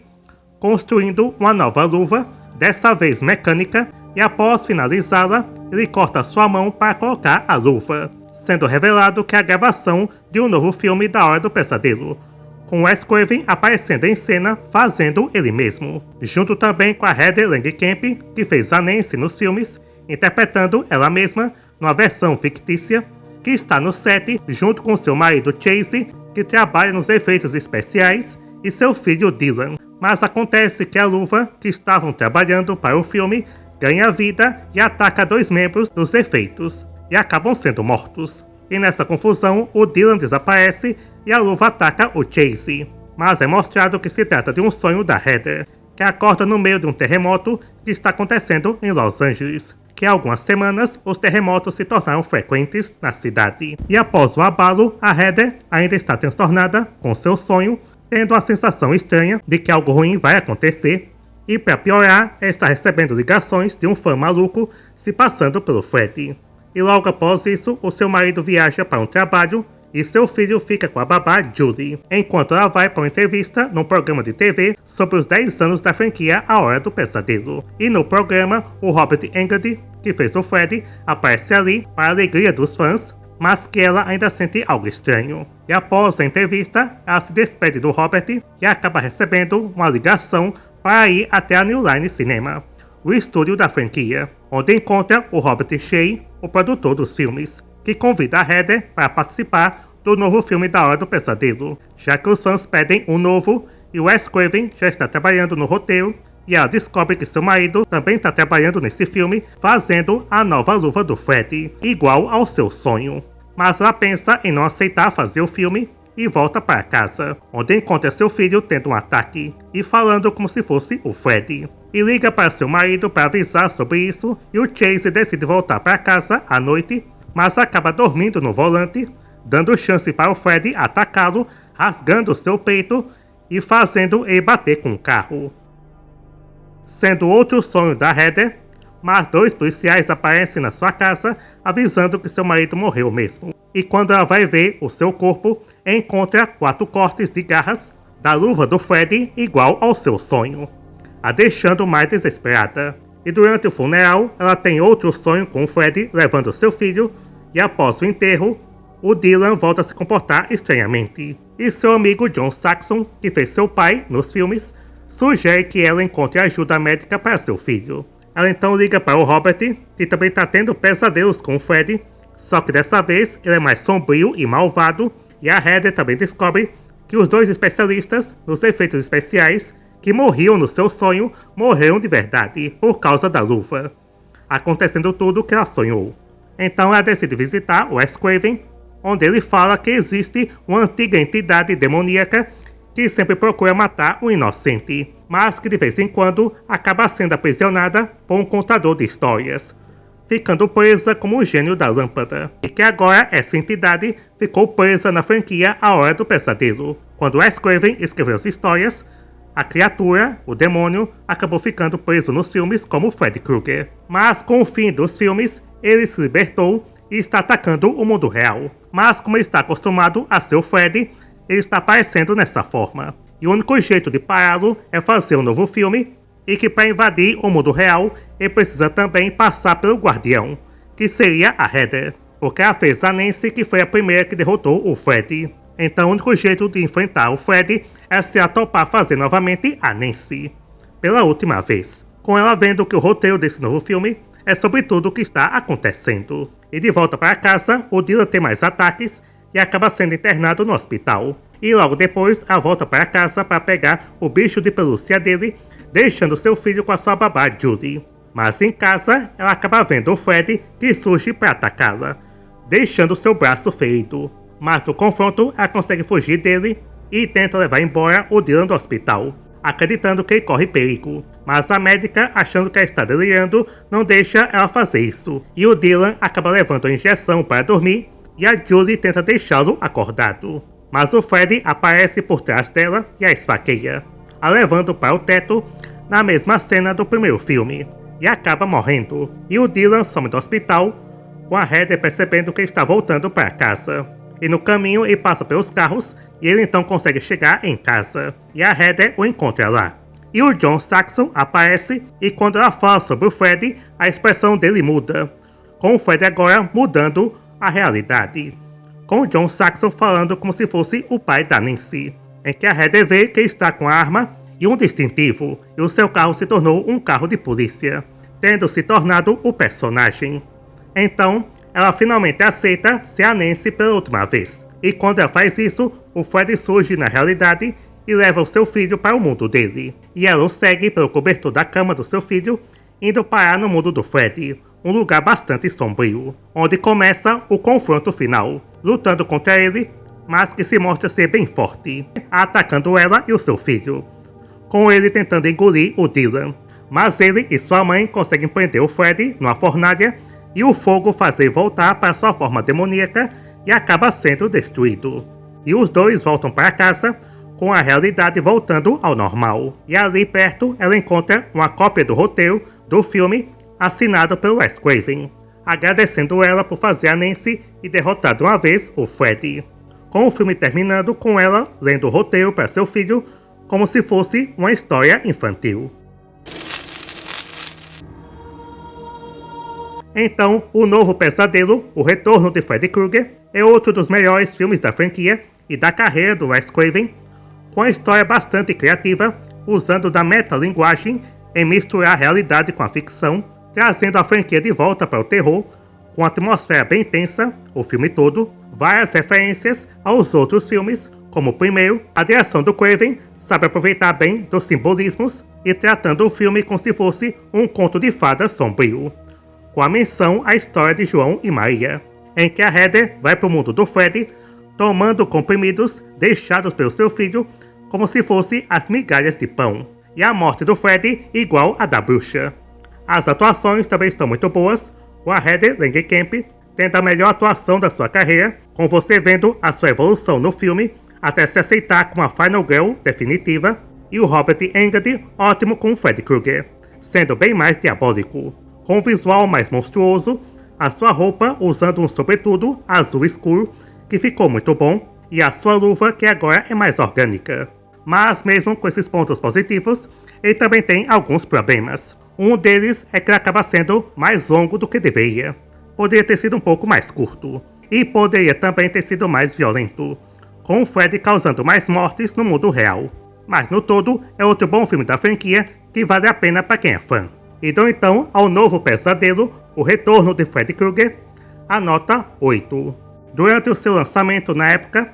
construindo uma nova luva, dessa vez mecânica, e após finalizá-la, ele corta sua mão para colocar a luva, sendo revelado que é a gravação de um novo filme da Hora do Pesadelo, com Wes Craven aparecendo em cena fazendo ele mesmo, junto também com a Heather Langenkamp, que fez a Nancy nos filmes, interpretando ela mesma numa versão fictícia, que está no set junto com seu marido Chase, que trabalha nos efeitos especiais, e seu filho Dylan. Mas acontece que a luva que estavam trabalhando para o filme ganha vida e ataca 2 membros dos efeitos, e acabam sendo mortos. E nessa confusão, o Dylan desaparece e a luva ataca o Chase. Mas é mostrado que se trata de um sonho da Heather, que acorda no meio de um terremoto que está acontecendo em Los Angeles, que há algumas semanas os terremotos se tornaram frequentes na cidade. E após o abalo, a Heather ainda está transtornada com seu sonho, tendo a sensação estranha de que algo ruim vai acontecer, e para piorar, está recebendo ligações de um fã maluco se passando pelo Freddy. E logo após isso, o seu marido viaja para um trabalho e seu filho fica com a babá Julie, enquanto ela vai para uma entrevista num programa de TV sobre os 10 anos da franquia A Hora do Pesadelo. E no programa, o Robert Englund, que fez o Freddy, aparece ali para a alegria dos fãs, mas que ela ainda sente algo estranho. E após a entrevista, ela se despede do Robert e acaba recebendo uma ligação para ir até a New Line Cinema, o estúdio da franquia, onde encontra o Robert Shea, o produtor dos filmes, que convida a Heather para participar do novo filme da Hora do Pesadelo, já que os fãs pedem um novo e Wes Craven já está trabalhando no roteiro, e ela descobre que seu marido também está trabalhando nesse filme, fazendo a nova luva do Freddy, igual ao seu sonho. Mas ela pensa em não aceitar fazer o filme e volta para casa, onde encontra seu filho tendo um ataque e falando como se fosse o Freddy. E liga para seu marido para avisar sobre isso, e o Chase decide voltar para casa à noite, mas acaba dormindo no volante, dando chance para o Freddy atacá-lo, rasgando seu peito e fazendo ele bater com o carro. Sendo outro sonho da Heather, mas 2 policiais aparecem na sua casa avisando que seu marido morreu mesmo. E quando ela vai ver o seu corpo, encontra 4 cortes de garras da luva do Freddy igual ao seu sonho, a deixando mais desesperada. E durante o funeral, ela tem outro sonho com o Freddy levando seu filho, e após o enterro, o Dylan volta a se comportar estranhamente. E seu amigo John Saxon, que fez seu pai nos filmes, sugere que ela encontre ajuda médica para seu filho. Ela então liga para o Robert, que também está tendo pesadelos com o Freddy, só que dessa vez ele é mais sombrio e malvado, e a Heather também descobre que os 2 especialistas nos efeitos especiais que morriam no seu sonho morreram de verdade por causa da luva, acontecendo tudo o que ela sonhou. Então ela decide visitar Wes Craven, onde ele fala que existe uma antiga entidade demoníaca que sempre procura matar um inocente, mas que de vez em quando acaba sendo aprisionada por um contador de histórias, ficando presa como um gênio da lâmpada, e que agora essa entidade ficou presa na franquia A Hora do Pesadelo. Quando Wes Craven escreveu as histórias, a criatura, o demônio, acabou ficando preso nos filmes como Freddy Krueger. Mas com o fim dos filmes, ele se libertou e está atacando o mundo real. Mas como ele está acostumado a ser o Freddy, ele está aparecendo nessa forma. E o único jeito de pará-lo é fazer um novo filme, e que para invadir o mundo real, ele precisa também passar pelo Guardião, que seria a Heather, porque ela fez a Nancy, que foi a primeira que derrotou o Freddy. Então o único jeito de enfrentar o Freddy é se ela topar fazer novamente a Nancy, pela última vez, com ela vendo que o roteiro desse novo filme é sobre tudo o que está acontecendo. E de volta para casa, o Dylan tem mais ataques e acaba sendo internado no hospital. E logo depois, ela volta para casa para pegar o bicho de pelúcia dele, deixando seu filho com a sua babá Julie. Mas em casa, ela acaba vendo o Freddy, que surge para atacá-la, deixando seu braço ferido. Mas no confronto, ela consegue fugir dele e tenta levar embora o Dylan do hospital, acreditando que ele corre perigo. Mas a médica, achando que ela está delirando, não deixa ela fazer isso. E o Dylan acaba levando a injeção para dormir e a Julie tenta deixá-lo acordado. Mas o Freddy aparece por trás dela e a esfaqueia, a levando para o teto na mesma cena do primeiro filme, e acaba morrendo. E o Dylan some do hospital, com a Heather percebendo que ele está voltando para casa. E no caminho ele passa pelos carros e ele então consegue chegar em casa, e a Heather o encontra lá. E o John Saxon aparece, e quando ela fala sobre o Freddy, a expressão dele muda, com o Freddy agora mudando a realidade, com o John Saxon falando como se fosse o pai da Nancy, em que a Heather vê que ele está com a arma e um distintivo, e o seu carro se tornou um carro de polícia, tendo se tornado o personagem. Então, ela finalmente aceita ser a Nancy pela última vez, e quando ela faz isso, o Freddy surge na realidade e leva o seu filho para o mundo dele, e ela o segue pelo cobertor da cama do seu filho, indo parar no mundo do Freddy, um lugar bastante sombrio, onde começa o confronto final, lutando contra ele, mas que se mostra ser bem forte, atacando ela e o seu filho, com ele tentando engolir o Dylan. Mas ele e sua mãe conseguem prender o Freddy numa fornalha e o fogo faz ele voltar para sua forma demoníaca e acaba sendo destruído. E os dois voltam para casa, com a realidade voltando ao normal. E ali perto ela encontra uma cópia do roteiro do filme assinado pelo Wes Craven, agradecendo ela por fazer a Nancy e derrotar de uma vez o Freddy, com o filme terminando com ela lendo o roteiro para seu filho como se fosse uma história infantil. Então, O Novo Pesadelo, O Retorno de Freddy Krueger, é outro dos melhores filmes da franquia e da carreira do Wes Craven, com a história bastante criativa, usando da metalinguagem em misturar a realidade com a ficção, trazendo a franquia de volta para o terror, com atmosfera bem tensa, o filme todo, várias referências aos outros filmes, como o primeiro. A direção do Craven sabe aproveitar bem dos simbolismos e tratando o filme como se fosse um conto de fadas sombrio, com a menção à história de João e Maria, em que a Heather vai para o mundo do Freddy, tomando comprimidos deixados pelo seu filho como se fossem as migalhas de pão, e a morte do Freddy igual a da bruxa. As atuações também estão muito boas, com a Heather Langenkamp tendo a melhor atuação da sua carreira, com você vendo a sua evolução no filme até se aceitar como a Final Girl definitiva, e o Robert Englund ótimo com o Freddy Krueger, sendo bem mais diabólico, com um visual mais monstruoso, a sua roupa usando um sobretudo azul escuro, que ficou muito bom, e a sua luva que agora é mais orgânica. Mas mesmo com esses pontos positivos, ele também tem alguns problemas. Um deles é que ele acaba sendo mais longo do que deveria. Poderia ter sido um pouco mais curto, e poderia também ter sido mais violento, com o Freddy causando mais mortes no mundo real. Mas no todo, é outro bom filme da franquia que vale a pena para quem é fã. E dou então ao Novo Pesadelo, O Retorno de Freddy Krueger, a nota 8. Durante o seu lançamento na época,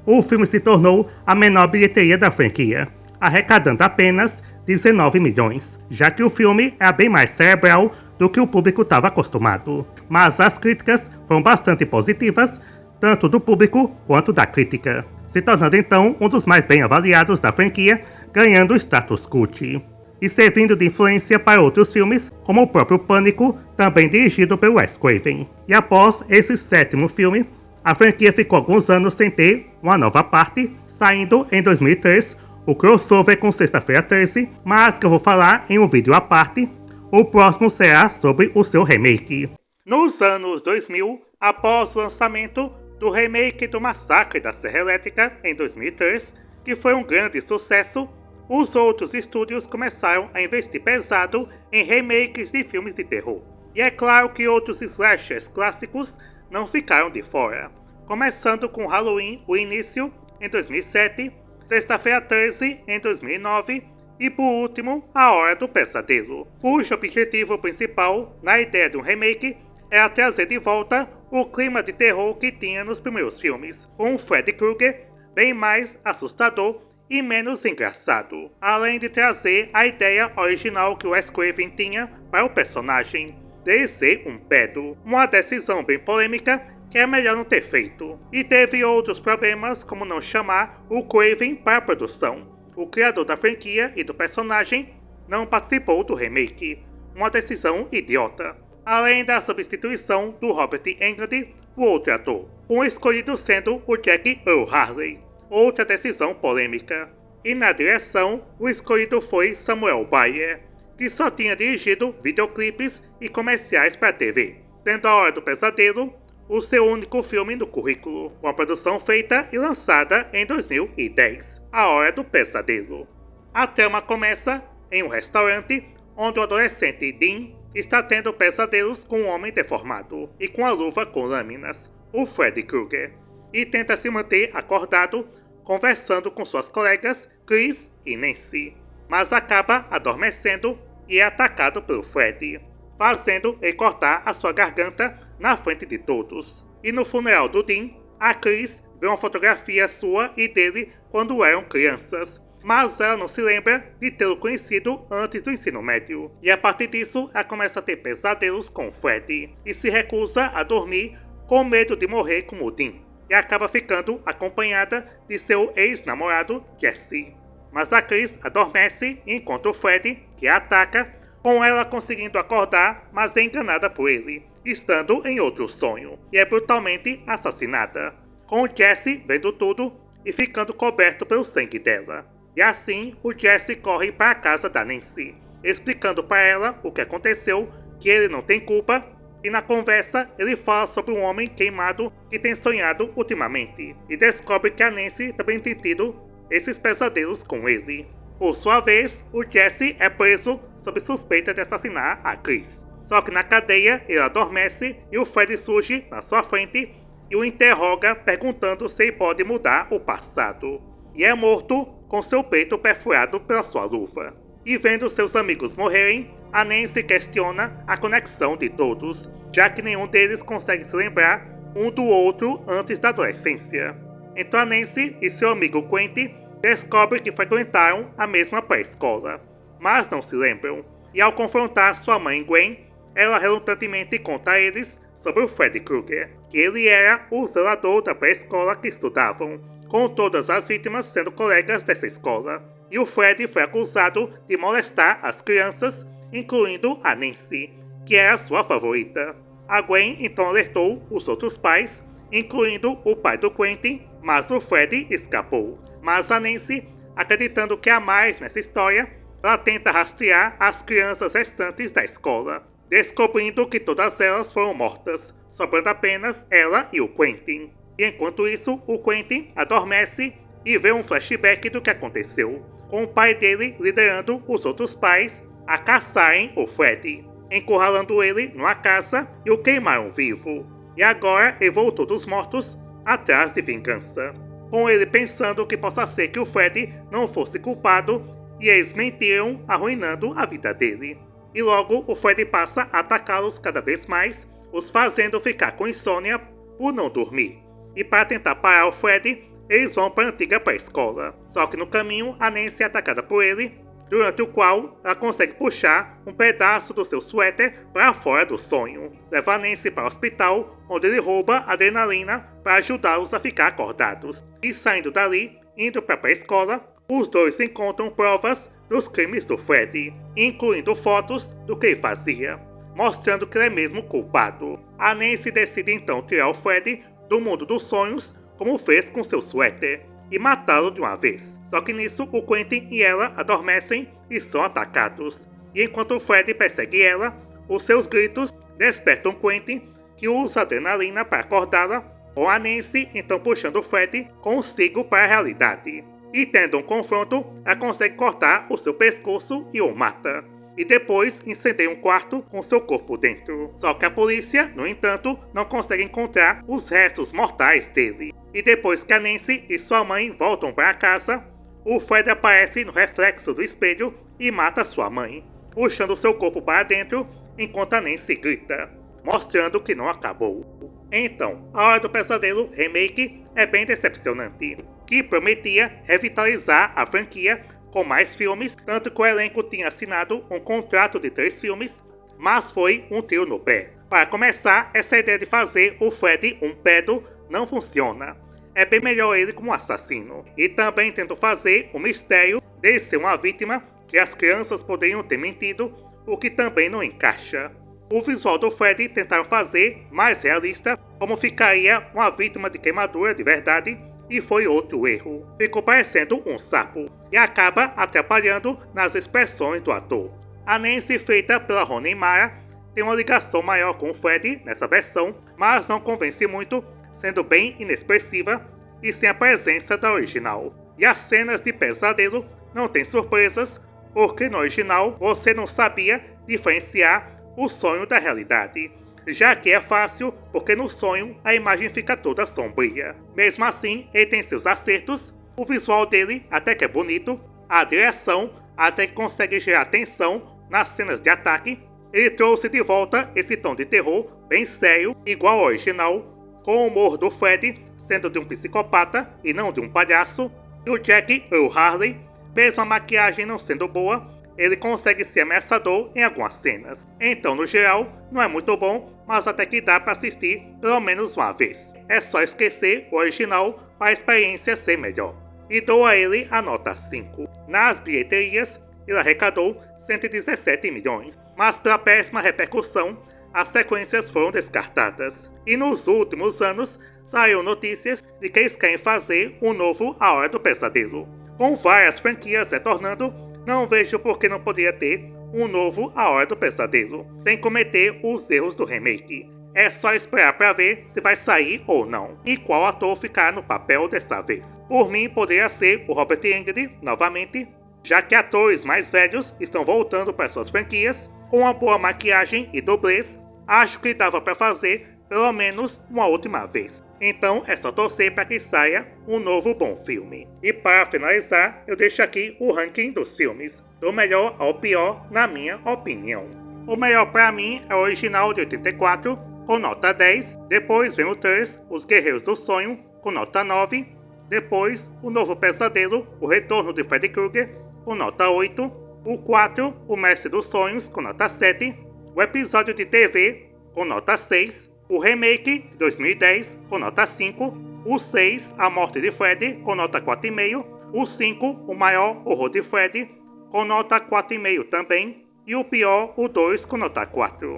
o filme se tornou a menor bilheteria da franquia, arrecadando apenas 19 milhões, já que o filme é bem mais cerebral do que o público estava acostumado. Mas as críticas foram bastante positivas, tanto do público quanto da crítica, se tornando então um dos mais bem avaliados da franquia, ganhando status cult. E servindo de influência para outros filmes, como o próprio Pânico, também dirigido pelo Wes Craven. E após esse 7º filme, a franquia ficou alguns anos sem ter uma nova parte, saindo em 2003 o crossover com Sexta-feira 13, mas que eu vou falar em um vídeo à parte. O próximo será sobre o seu remake. Nos anos 2000, após o lançamento do remake do Massacre da Serra Elétrica em 2003, que foi um grande sucesso, os outros estúdios começaram a investir pesado em remakes de filmes de terror. E é claro que outros slashers clássicos não ficaram de fora, começando com Halloween, o início, em 2007, Sexta-feira 13, em 2009, e por último, A Hora do Pesadelo, cujo objetivo principal, na ideia de um remake, era trazer de volta o clima de terror que tinha nos primeiros filmes, com Freddy Krueger bem mais assustador e menos engraçado, além de trazer a ideia original que Wes Craven tinha para o personagem, de ser um pedo, uma decisão bem polêmica que é melhor não ter feito. E teve outros problemas, como não chamar o Craven para a produção. O criador da franquia e do personagem não participou do remake, uma decisão idiota. Além da substituição do Robert Englund por outro ator, um escolhido sendo o Jack Earl Haley, outra decisão polêmica. E na direção, o escolhido foi Samuel Bayer, que só tinha dirigido videoclipes e comerciais para TV, sendo A Hora do Pesadelo o seu único filme no currículo, com a produção feita e lançada em 2010, A Hora do Pesadelo. A trama começa em um restaurante onde o adolescente Dean está tendo pesadelos com um homem deformado e com a luva com lâminas, o Freddy Krueger, e tenta se manter acordado conversando com suas colegas Chris e Nancy, mas acaba adormecendo e é atacado pelo Freddy, fazendo ele cortar a sua garganta na frente de todos. E no funeral do Dean, a Chris vê uma fotografia sua e dele quando eram crianças, mas ela não se lembra de tê-lo conhecido antes do ensino médio. E a partir disso, ela começa a ter pesadelos com o Freddy e se recusa a dormir com medo de morrer como o Dean, e acaba ficando acompanhada de seu ex-namorado Jesse. Mas a Chris adormece e encontra o Freddy, que a ataca, com ela conseguindo acordar, mas é enganada por ele, estando em outro sonho, e é brutalmente assassinada, com o Jesse vendo tudo e ficando coberto pelo sangue dela. E assim, o Jesse corre para a casa da Nancy, explicando para ela o que aconteceu, que ele não tem culpa, e na conversa ele fala sobre um homem queimado que tem sonhado ultimamente, e descobre que a Nancy também tem tido esses pesadelos com ele. Por sua vez, o Jesse é preso sob suspeita de assassinar a Chris. Só que na cadeia ele adormece e o Freddy surge na sua frente e o interroga perguntando se ele pode mudar o passado. E é morto com seu peito perfurado pela sua luva. E vendo seus amigos morrerem, a Nancy questiona a conexão de todos, já que nenhum deles consegue se lembrar um do outro antes da adolescência. Então a Nancy e seu amigo Quentin descobrem que frequentaram a mesma pré-escola, mas não se lembram. E ao confrontar sua mãe Gwen, ela relutantemente conta a eles sobre o Freddy Krueger, que ele era o zelador da pré-escola que estudavam, com todas as vítimas sendo colegas dessa escola. E o Freddy foi acusado de molestar as crianças, incluindo a Nancy, que era sua favorita. A Gwen então alertou os outros pais, incluindo o pai do Quentin, mas o Freddy escapou. Mas a Nancy, acreditando que há mais nessa história, ela tenta rastrear as crianças restantes da escola, descobrindo que todas elas foram mortas, sobrando apenas ela e o Quentin. E enquanto isso, o Quentin adormece e vê um flashback do que aconteceu, com o pai dele liderando os outros pais a caçarem o Freddy, encurralando ele numa casa e o queimaram vivo. E agora ele voltou dos mortos atrás de vingança, com ele pensando que possa ser que o Freddy não fosse culpado, e eles mentiram, arruinando a vida dele. E logo o Freddy passa a atacá-los cada vez mais, os fazendo ficar com insônia por não dormir. E para tentar parar o Freddy, eles vão para a antiga pré-escola. Só que no caminho, a Nancy é atacada por ele, durante o qual ela consegue puxar um pedaço do seu suéter para fora do sonho. Leva a Nancy para o hospital, onde ele rouba adrenalina para ajudá-los a ficar acordados. E saindo dali, indo para a escola, os dois encontram provas dos crimes do Fred, incluindo fotos do que ele fazia, mostrando que ele é mesmo culpado. A Nancy decide então tirar o Fred do mundo dos sonhos, como fez com seu suéter, e matá-lo de uma vez. Só que nisso, o Quentin e ela adormecem e são atacados. E enquanto o Fred persegue ela, os seus gritos despertam Quentin, que usa adrenalina para acordá-la, com a Nancy então puxando o Fred consigo para a realidade. E tendo um confronto, ela consegue cortar o seu pescoço e o mata. E depois incendeia um quarto com seu corpo dentro. Só que a polícia, no entanto, não consegue encontrar os restos mortais dele. E depois que a Nancy e sua mãe voltam para casa, o Fred aparece no reflexo do espelho e mata sua mãe, puxando seu corpo para dentro enquanto a Nancy grita, mostrando que não acabou. Então, A Hora do Pesadelo Remake é bem decepcionante, que prometia revitalizar a franquia com mais filmes, tanto que o elenco tinha assinado um contrato de 3 filmes, mas foi um tiro no pé. Para começar, essa ideia de fazer o Fred um pedo não funciona. É bem melhor ele como assassino. E também tentam fazer o mistério de ser uma vítima que as crianças poderiam ter mentido, o que também não encaixa. O visual do Fred tentaram fazer mais realista, como ficaria uma vítima de queimadura de verdade, e foi outro erro. Ficou parecendo um sapo, e acaba atrapalhando nas expressões do ator. A Nancy, feita pela Rooney Mara, tem uma ligação maior com o Fred nessa versão, mas não convence muito, sendo bem inexpressiva e sem a presença da original. E as cenas de pesadelo não têm surpresas, porque no original você não sabia diferenciar o sonho da realidade, já que é fácil porque no sonho a imagem fica toda sombria. Mesmo assim, ele tem seus acertos, o visual dele até que é bonito, a direção até que consegue gerar tensão nas cenas de ataque. Ele trouxe de volta esse tom de terror bem sério, igual ao original, com o humor do Fred sendo de um psicopata e não de um palhaço, e o Jack Earl Haley, mesmo a maquiagem não sendo boa, ele consegue ser ameaçador em algumas cenas. Então, no geral, não é muito bom, mas até que dá para assistir pelo menos uma vez. É só esquecer o original para a experiência ser melhor. E dou a ele a nota 5. Nas bilheterias, ele arrecadou 117 milhões, mas pela péssima repercussão, as sequências foram descartadas. E nos últimos anos, saíram notícias de que eles querem fazer um novo A Hora do Pesadelo. Com várias franquias retornando, não vejo por que não poderia ter um novo A Hora do Pesadelo, sem cometer os erros do remake. É só esperar para ver se vai sair ou não, e qual ator ficar no papel dessa vez. Por mim, poderia ser o Robert Englund novamente, já que atores mais velhos estão voltando para suas franquias, com uma boa maquiagem e dublês. Acho que dava para fazer pelo menos uma última vez. Então é só torcer para que saia um novo bom filme. E para finalizar, eu deixo aqui o ranking dos filmes, do melhor ao pior na minha opinião. O melhor para mim é o original de 84, com nota 10, depois vem o 3, Os Guerreiros do Sonho, com nota 9, depois O Novo Pesadelo, O Retorno de Freddy Krueger, com nota 8, o 4, O Mestre dos Sonhos, com nota 7, o episódio de TV, com nota 6, o remake de 2010, com nota 5, o 6, A Morte de Freddy, com nota 4,5, o 5, O Maior Horror de Freddy, com nota 4,5 também, e o pior, o 2, com nota 4.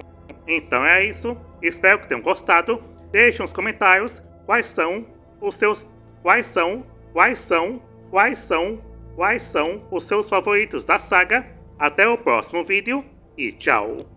Então é isso, espero que tenham gostado. Deixem nos comentários quais são os seus favoritos da saga. Até o próximo vídeo e tchau!